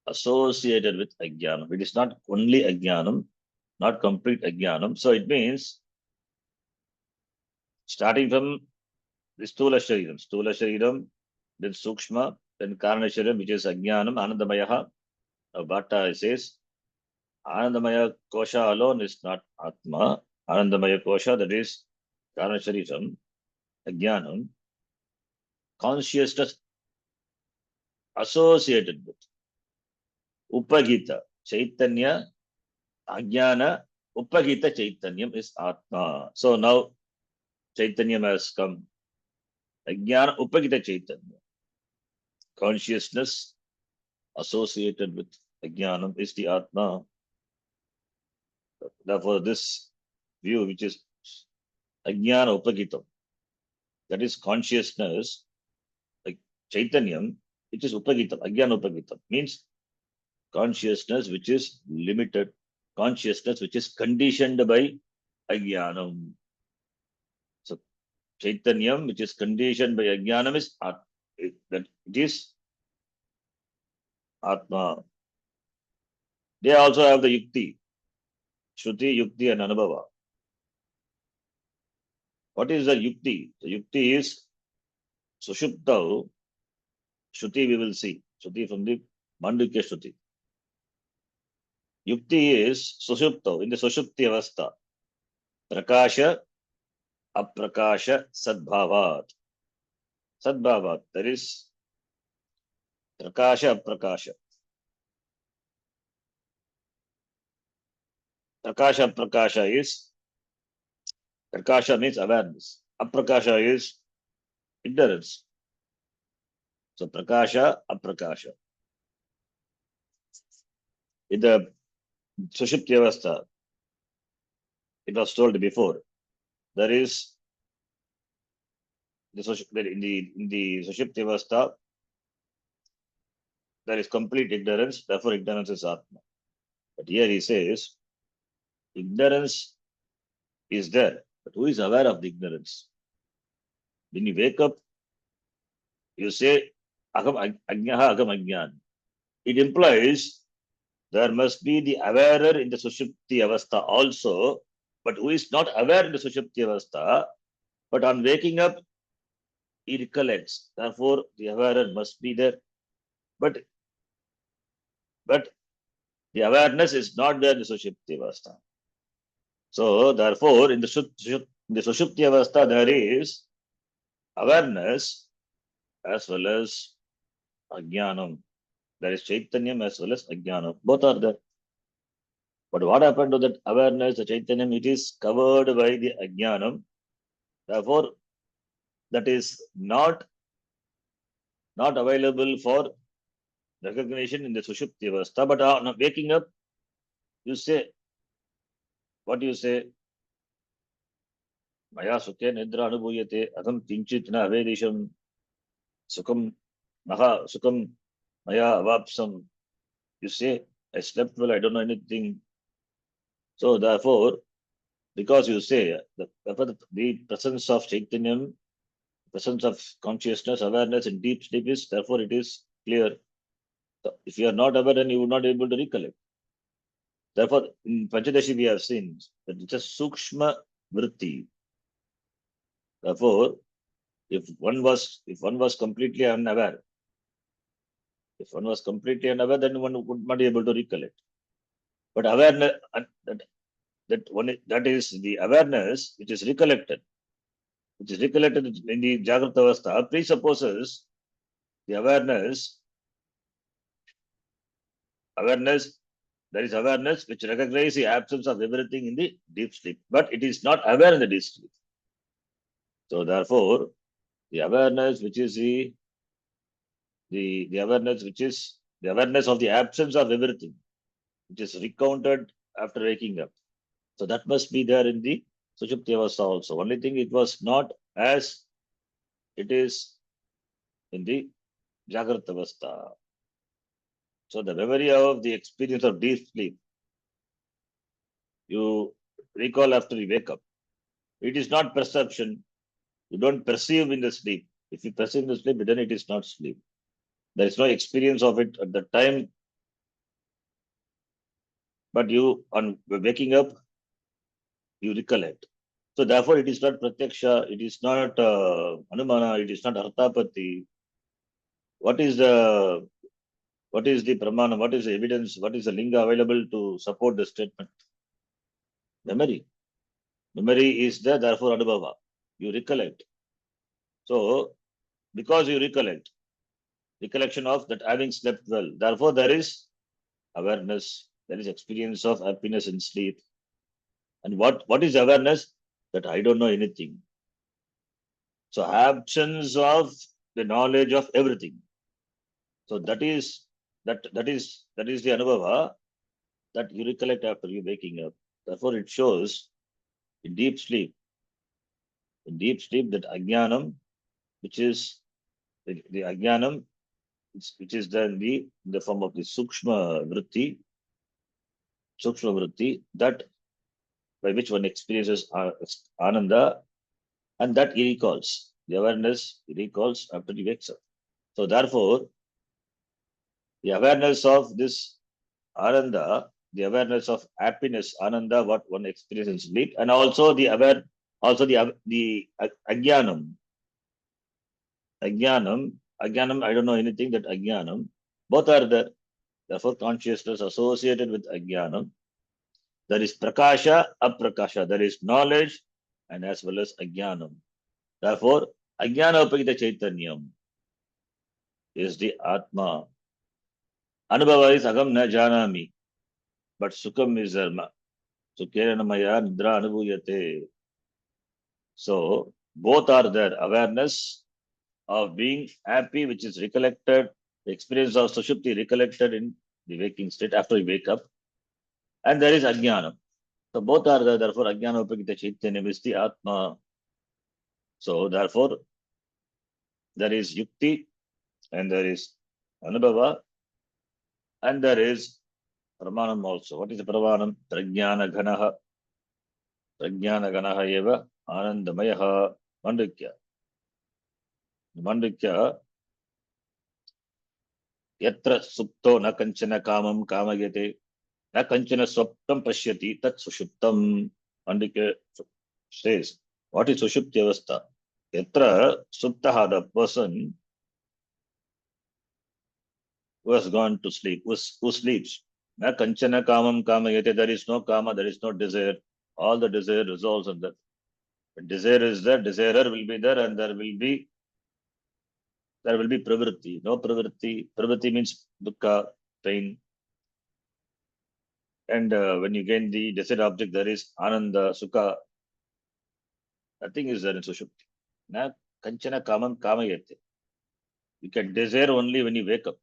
associated with Ajnanam. It is not only Ajnanam, not complete Ajnanam. So it means starting from the Stula Shariram, then Sukshma, then Karana Shariram, which is Ajnanam, Anandamayaha. Bhatta says, Anandamaya Kosha alone is not Atma. Anandamaya Kosha, that is Karana Shariram, Ajnanam, consciousness associated with Upagita, Chaitanya, Ajnana, Upagita Chaitanyam is Atma. So now Chaitanyam has come. Ajnana Upagita Chaitanya. Consciousness associated with Ajnanam is the Atma. Therefore, this view, which is Ajnana Upagitam, that is consciousness, like Chaitanyam, which is Upagitam, Ajnana Upagitam, means consciousness which is limited, consciousness which is conditioned by Ajnanam. So Chaitanyam, which is conditioned by Ajnanam, is it is Atma. They also have the Yukti, Shruti, Yukti, and Anubhava. What is the Yukti? The Yukti is Sushuptau Shruti we will see. Shruti from the Mandukya Shruti. Yukti is Sushupto, in the Sushupti Avastha. Prakasha, Aprakasha, Sadbhavat. Sadbhavat, there is Prakasha, Aprakasha. Prakasha, Aprakasha is, Prakasha means awareness. Aprakasha is ignorance. So Prakasha, Aprakasha. In the Sushupti Avastha, it was told before, there is in the Sushupti Avastha, there is complete ignorance, therefore ignorance is Atma. But here he says, ignorance is there, but who is aware of the ignorance? When you wake up, you say, Agam Agnaha Agam Agnan. It implies there must be the awarer in the Sushupti Avastha also, but who is not aware in the Sushupti Avastha, but on waking up, he recollects. Therefore, the awarer must be there. But the awareness is not there in the Sushupti Avastha. So, therefore, in the Sushupti Avastha, there is awareness as well as Ajnanam. There is Chaitanyam as well as Ajnanam. Both are there. But what happened to that awareness, the Chaitanyam? It is covered by the Ajnanam. Therefore, that is not available for recognition in the Sushupti Avastha. But on waking up, you say, what do you say? Maya Sukhe Nidra Anubhuyate Adam Kinchit Na Avedisham Sukham Maha Sukham Maya Avapsam. You say, I slept well, I don't know anything. So therefore, because you say the presence of Chaitanyam, presence of consciousness, awareness in deep sleep is, therefore it is clear. So if you are not aware, then you will not be able to recollect. Therefore, in Panchadashi we have seen that it's a Sukshma Vritti. Therefore, if one was completely unaware, then one would not be able to recollect. But awareness, that is the awareness which is recollected in the Jagrata Avastha, presupposes the awareness, there is awareness which recognizes the absence of everything in the deep sleep, but it is not aware in the deep sleep. So therefore, the awareness which is the awareness which is the awareness of the absence of everything, which is recounted after waking up. So that must be there in the Sushupti Avastha also. Only thing, it was not as it is in the Jagrata Avastha. So the memory of the experience of deep sleep, you recall after you wake up. It is not perception. You don't perceive in the sleep. If you perceive in the sleep, then it is not sleep. There is no experience of it at the time. But you, on waking up, you recollect. So therefore, it is not pratyaksha, it is not anumana, it is not arthapati. What is the pramana? What is the evidence? What is the linga available to support the statement? Memory. Memory is there, therefore anubhava. You recollect. So, because you recollect, recollection of that having slept well, therefore there is awareness, there is experience of happiness in sleep. And what is awareness? That I don't know anything. So absence of the knowledge of everything. So that is the anubhava that you recollect after you waking up. Therefore, it shows in deep sleep that ajnanam, which is the ajnanam, which is then in the form of the sukshma vritti, that by which one experiences ananda, and that he recalls. The awareness he recalls after he wakes up. So therefore, the awareness of this ananda, the awareness of happiness, ananda, what one experiences in sleep, and also the ajnanam. Ajnanam Ajnanam, I don't know anything, that ajnanam. Both are there. Therefore, consciousness associated with ajnanam. There is prakasha, aprakasha. There is knowledge and as well as ajnanam. Therefore, ajnana upakita chaitanyam is the Atma. Anubhava is agam na janami, but sukham is dharma. Sukhena maya nidra anubhuyate. So, both are there. Awareness of being happy, which is recollected, the experience of Sushupti recollected in the waking state after you wake up, and there is Ajnanam. So both are there, therefore Ajnana Upakita Chaitanya is the Atma. So therefore there is Yukti and there is Anubhava and there is Pramanam also. What is the Pramanam? Prajnana Ganaha. Prajnana Ganaha eva Anandamayaha Mandukya. Mandukya Yatra Supto na Kanchana Kamam Kamayate. Na Kanchana Swaptam Pashyati Tat Sushuptam. Mandukya says, what is Sushupti Avastha? Yatra Suptaha, the person who has gone to sleep, who sleeps. Na Kanchana Kamam Kamayate, there is no Kama, there is no desire. All the desire resolves on that. When desire is there, desirer will be there, and there will be pravritti. No pravritti. Pravritti means dukkha, pain. And when you gain the desired object, there is ananda, sukha. Nothing is there in Sushupti. Na Kanchana Kamam Kamayate. You can desire only when you wake up.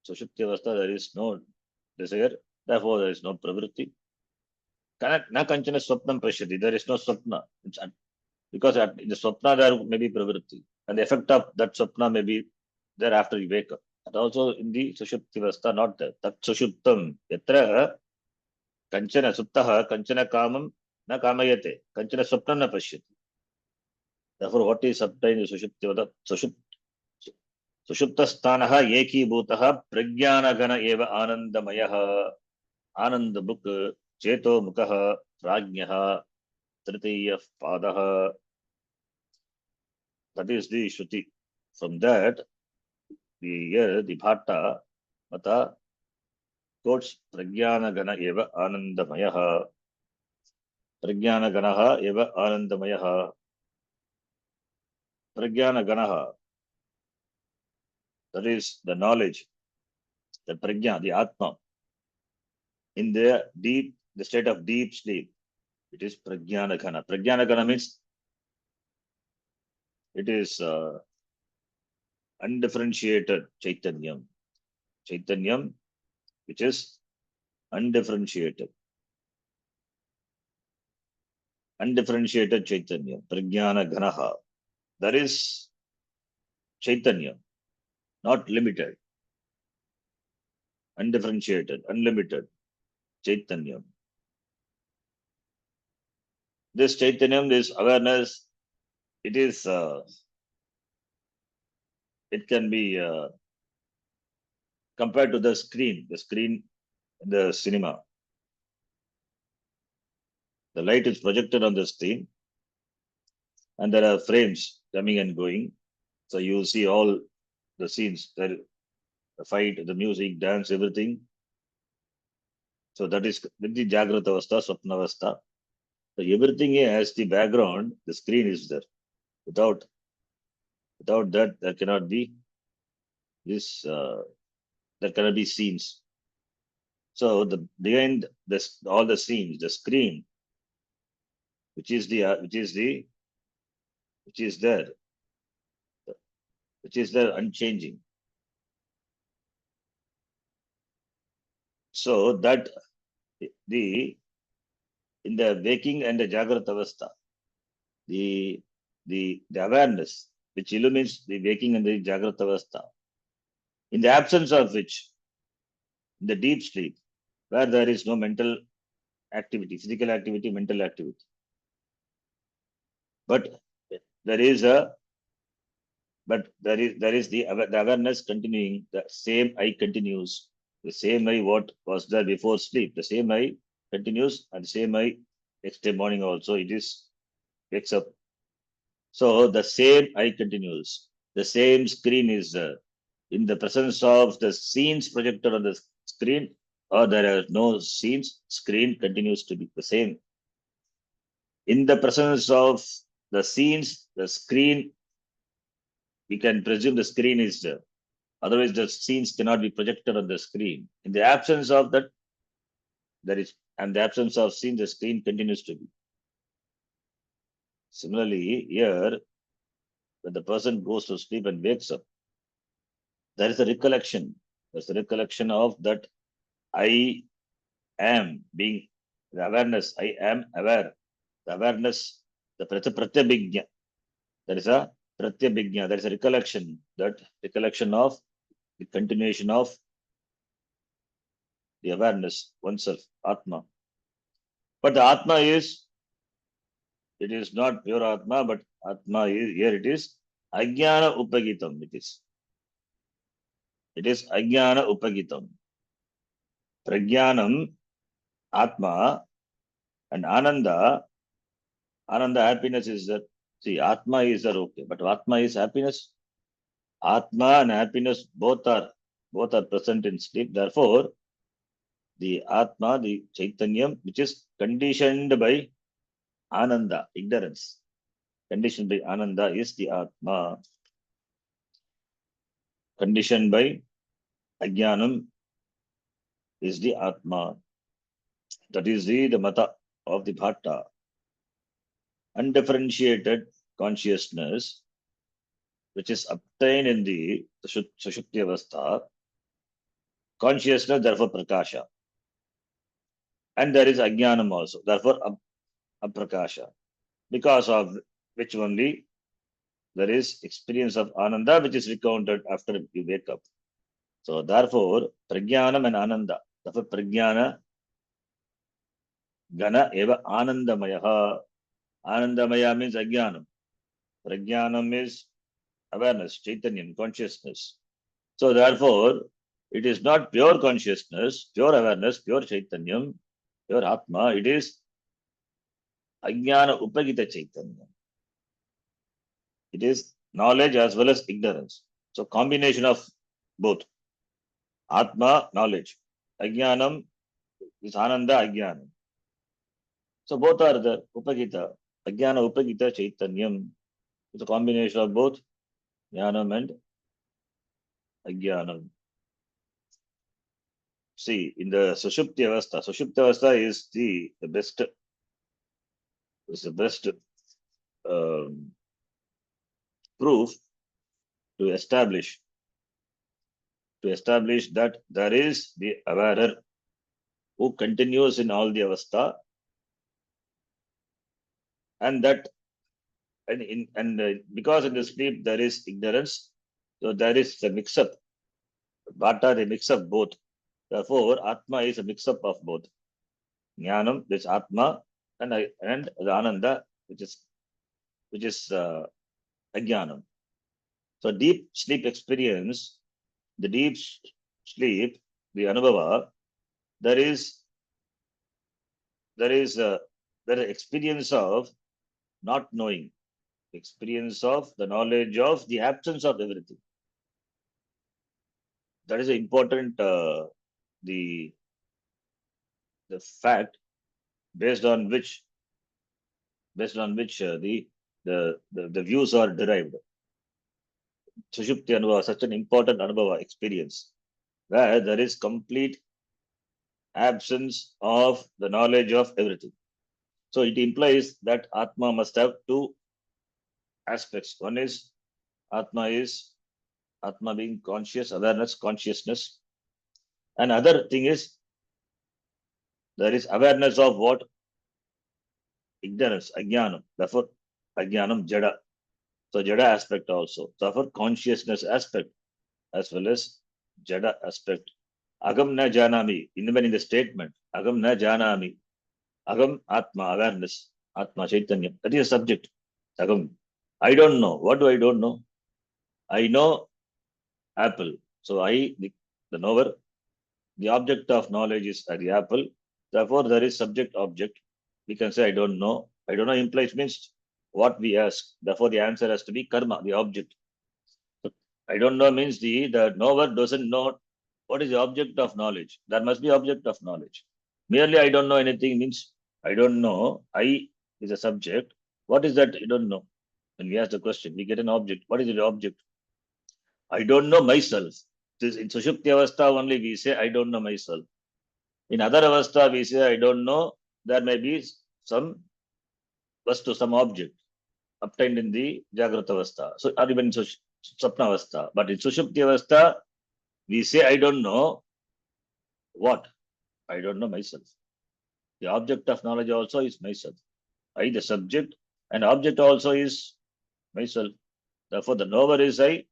Sushupti Avastha, there is no desire. Therefore, there is no pravritti. Na Kanchana Swapnam Pashyati. There is no Swapna. Because in the Swapna, there may be pravritti. And the effect of that Swapna may be there after you wake up. And also in the Sushupti Avastha, not there. Tat Sushuptam. Yatra Kanchana Suptaha Kanchana Kamam na Kamayate. Kanchana Swapnam na Pashyati. Therefore, what is obtained in Sushupti Avastha? Sushuptastanaha ekibhutaha prajnanagana eva anandamayaha. Ananda book cheto mukaha prajnaha tritiya padaha. That is the Shruti. From that, the Bhatta Mata quotes prajnanagana eva anandamayaha. Prajnanaganaha eva anandamayaha. Prajnanaganaha, that is the knowledge, the prajna, the Atma. In the state of deep sleep, it is prajnanagana. Prajnanagana means it is undifferentiated Chaitanyam. Chaitanyam, which is undifferentiated. Undifferentiated Chaitanyam. Prajnana Ganaha. That is Chaitanyam, not limited. Undifferentiated, unlimited Chaitanyam. This Chaitanyam, this awareness, it is, it can be compared to the screen in the cinema. The light is projected on the screen and there are frames coming and going. So you see all the scenes, the fight, the music, dance, everything. So that is the Jagrata Avastha, Swapna Avastha. So everything has the background, the screen is there. Without that, there cannot be this, there cannot be scenes. So behind this, all the scenes, the screen, which is there, unchanging. So that in the waking and the Jagrata Avastha, the awareness which illumines the waking and the Jagrata Avastha, in the absence of which, in the deep sleep, where there is no mental activity, physical activity, mental activity, but there is the awareness continuing, the same eye continues, the same eye what was there before sleep, the same eye continues, and the same eye next day morning also it is wakes up. So the same eye continues. the same screen is there. In the presence of the scenes projected on the screen, or there are no scenes, screen continues to be the same. In the presence of the scenes, the screen, we can presume the screen is there. Otherwise, the scenes cannot be projected on the screen. In the absence of that, there is, and the absence of scene, the screen continues to be. Similarly, here, when the person goes to sleep and wakes up, there is a recollection. There's a recollection of that I am being the awareness. I am aware. The awareness, the pratyabhijna. There is a pratyabhijna. There is a recollection. That recollection of the continuation of the awareness, oneself, Atma. But the Atma is, it is not pure Atma, but Atma is, here it is, Ajnana Upagitam. It is Ajnana Upagitam. Prajnanam, Atma, and Ananda happiness is that. See, Atma is that okay, but Atma is happiness. Atma and happiness both are present in sleep. Therefore, the Atma, the Chaitanyam, which is conditioned by Ananda, ignorance, conditioned by Ananda, is the Atma. Conditioned by Ajnanam is the Atma. That is the mata of the Bhatta. Undifferentiated consciousness, which is obtained in the Sushupti Avastha, consciousness, therefore Prakasha. And there is Ajnanam also, therefore Aprakasha. Because of which only there is experience of Ananda, which is recounted after you wake up. So therefore, Prajnanam and Ananda, therefore Prajnana Gana eva Anandamaya. Anandamaya means Ajnanam. Prajnanam is awareness, Chaitanyam, consciousness. So therefore, it is not pure consciousness, pure awareness, pure Chaitanyam, pure Atma. It is Ajnana Upagita Chaitanya. It is knowledge as well as ignorance. So combination of both. Atma, knowledge. Ajnanam is Ananda, Ajnanam. So both are the Upagita. Ajnana Upagita Chaitanyam. It's a combination of both Jnanam and Ajnanam. See, in the Sushupti Avastha is the best, proof to establish that there is the awarer who continues in all the Avastha, and that because in the sleep there is ignorance, so there is a mix-up. Bhatta, they mix up both. Therefore, Atma is a mix-up of both. Jnanam, this Atma, and the Ananda, which is Ajnanam. So deep sleep experience, the deep sleep, the Anubhava, there is experience of not knowing, experience of the knowledge of the absence of everything. That is important, the fact based on which the views are derived. Sushupti Anubhava, such an important Anubhava experience, where there is complete absence of the knowledge of everything. So it implies that Atma must have two aspects. One is Atma being conscious, awareness, consciousness. And other thing is there is awareness of what? Ignorance, Ajnanam. Therefore, Ajnanam, Jada. So Jada aspect also. Therefore, consciousness aspect as well as Jada aspect. Agam na janami. Even in the statement, Agam na janami. Agam Atma, awareness. Atma, Chaitanya. That is a subject. Agam. I don't know. What do I don't know? I know apple. So I, the knower, the object of knowledge is the apple. Therefore, there is subject object. We can say I don't know. I don't know implies means what we ask. Therefore, the answer has to be karma, the object. I don't know means the knower doesn't know what is the object of knowledge. There must be object of knowledge. Merely I don't know anything means I don't know. I is a subject. What is that? I don't know. When we ask the question, we get an object. What is the object? I don't know myself. This in Sushupti Avastha only we say I don't know myself. In other Avastha we say I don't know. There may be some vastu, some object obtained in the Jagrata Avastha. So or even in Sapna Avastha. But in Sushupti Avastha, we say I don't know what? I don't know myself. The object of knowledge also is myself. I, the subject, and object also is myself. Therefore, the knower is I.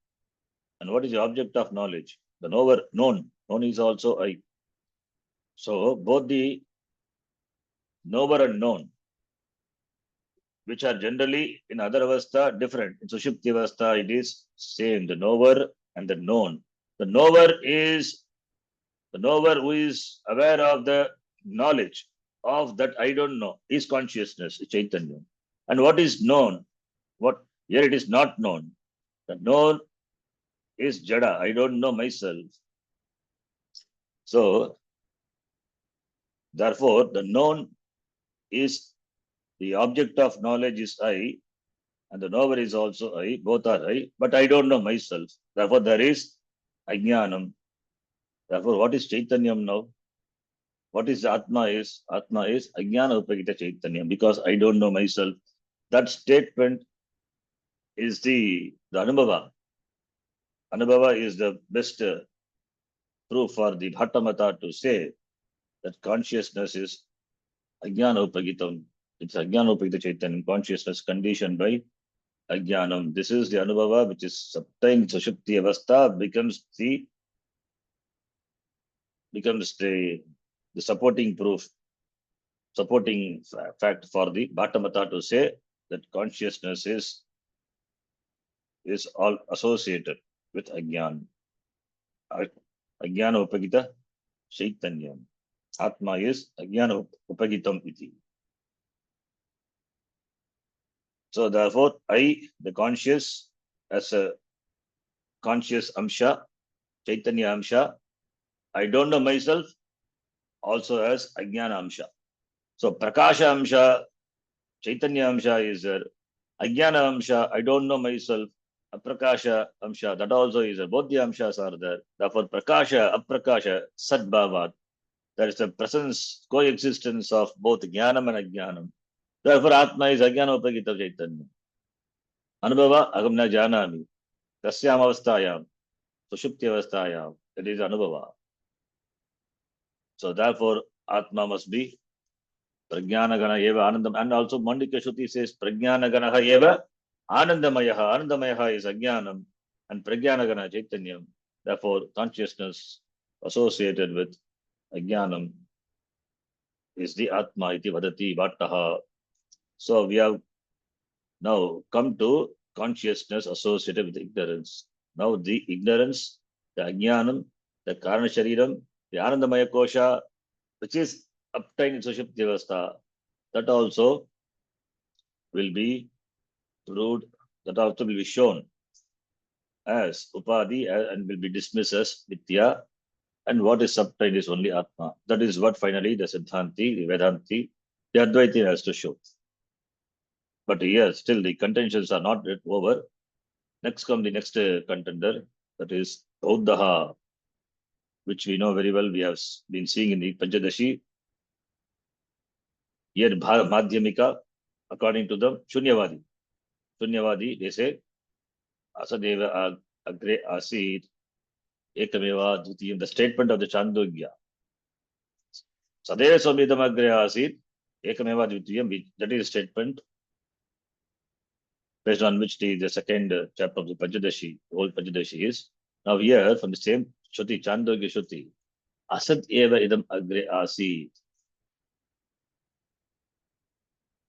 And what is the object of knowledge? The knower, known. Known is also I. So, both the knower and known, which are generally in other avastha different. In Sushupti avastha, it is same. The knower and the known. The knower is the knower who is aware of the knowledge of that I don't know is consciousness, Chaitanya. And what is known? What here it is not known. The known is Jada. I don't know myself. So therefore, the known is the object of knowledge is I, and the knower is also I. Both are I, but I don't know myself. Therefore, there is Ajnanam. Therefore, what is Chaitanyam now? What is Atma is? Atma is Ajnana Upagita Chaitanya, because I don't know myself. That statement is the Anubhava. Anubhava is the best proof for the Bhattamata to say that consciousness is Ajnana Upagitam. It's Ajnana Upagita Chaitanya, consciousness conditioned by Ajnanam. This is the Anubhava which is obtained Sushupti Avastha, becomes the supporting proof, supporting fact for the Bhattamata to say that consciousness is all associated with Ajnana. Ajnana Upagita Chaitanyam. Atma is Ajnana Upagitam iti. So therefore, I, the conscious, as a conscious Amsha, Chaitanya Amsha, I don't know myself, also as Ajnana Amsha. So Prakasha Amsha, Chaitanya Amsha is there. Ajnana Amsha, I don't know myself. Aprakasha Amsha, that also is there. Both the Amshas are there. Therefore, Prakasha, Aprakasha, Sadbhavat, there is a presence, coexistence of both Jnanam and Ajnanam. Therefore, Atma is Ajnana Upagita Chaitanya. Anubhava, Agam na janami. Tasyam avasthayam, Sushupti avasthayam. That is Anubhava. So therefore, Atma must be Prajnanagana eva Anandam. And also Mandika Shruti says Prajnanagana eva Anandamayaha. Anandamayaha is Ajnanam and Prajnanagana Chaitanyam. Therefore, consciousness associated with Ajnanam is the Atma iti vadati bhattaha. So we have now come to consciousness associated with ignorance. Now the ignorance, the Ajnanam, the Karana Shariram, the Anandamaya Kosha, which is obtained in Sushupti Avastha, that also will be proved, that also will be shown as Upadhi and will be dismissed as Nitya, and what is obtained is only Atma. That is what finally the Siddhanti, the Vedanti, the Advaiti has to show. But here still the contentions are not yet over. Next come the next contender, that is Bauddhaha, which we know very well. We have been seeing in the Panchadashi. Here Madhyamika, according to the Shunyavadi. Shunyavadi, they say, Asadeva Agre Asid Ekameva Dutiyam, the statement of the Chandogya. Sadeva Samidam Agre Asid Ekameva Dutiyam, that is a statement based on which the second chapter of the Panchadashi, the whole Panchadashi is. Now here, from the same Shruti, Chandogya Shruti, Asad Eva Idam Agre Asid.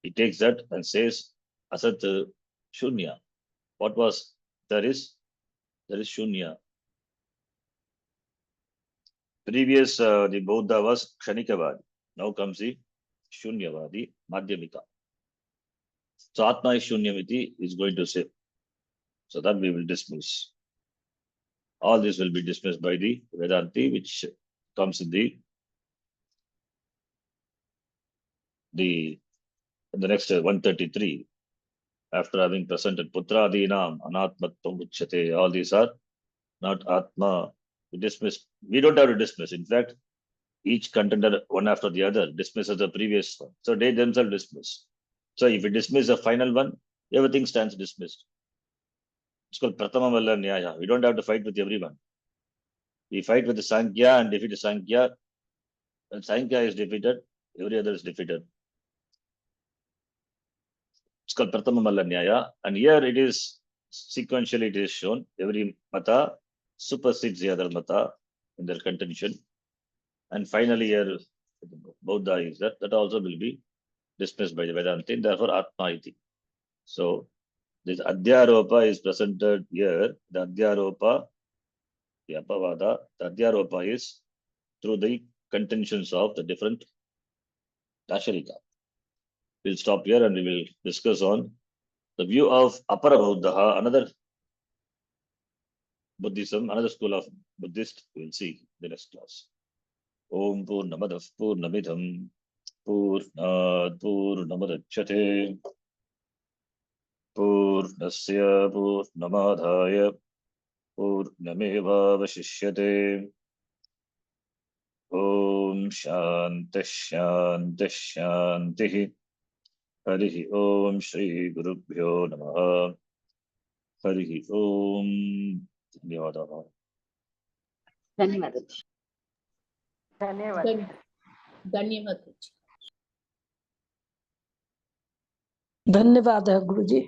He takes that and says, Asat Shunya. What was there is Shunya. Previous the Buddha was Kshanikavadi. Now comes the Shunyavadi, Madhyamika. So Atma is Shunyamiti is going to say. So that we will dismiss. All this will be dismissed by the Vedanti, which comes in the next 133. After having presented Putradinam, Anatmatvam Uchyate, all these are not Atma. We dismiss. We don't have to dismiss. In fact, each contender, one after the other, dismisses the previous one. So they themselves dismiss. So if we dismiss the final one, everything stands dismissed. It's called Pratama Valla Nyaya. We don't have to fight with everyone. We fight with the Sankhya and defeat the Sankhya. When Sankhya is defeated, every other is defeated. It's called Pratama Valla Nyaya. And here it is, sequentially it is shown, every mata supersedes the other mata in their contention. And finally here, Buddha is that also will be dismissed by the Vedanti, therefore Atma iti. So this Adhyaropa is presented here. The Adhyaropa, the Apavada, the Adhyaropa is through the contentions of the different Dasharika. We'll stop here and we will discuss on the view of Apara Buddha, another Buddhism, another school of Buddhist. We'll see in the next class. Om Purnamadav Purnamidham Purnad Purnamadachyate Purnasya Purnamadhaya Purnamevavashishyate. Om Shanti Shanti Shanti. Harihi Om Shri Gurubhyo Namaha. Harihi Om. Dhanyavadaha. धन्यवाद धन्यवाद धन्यवाद धन्यवाद गुरुजी।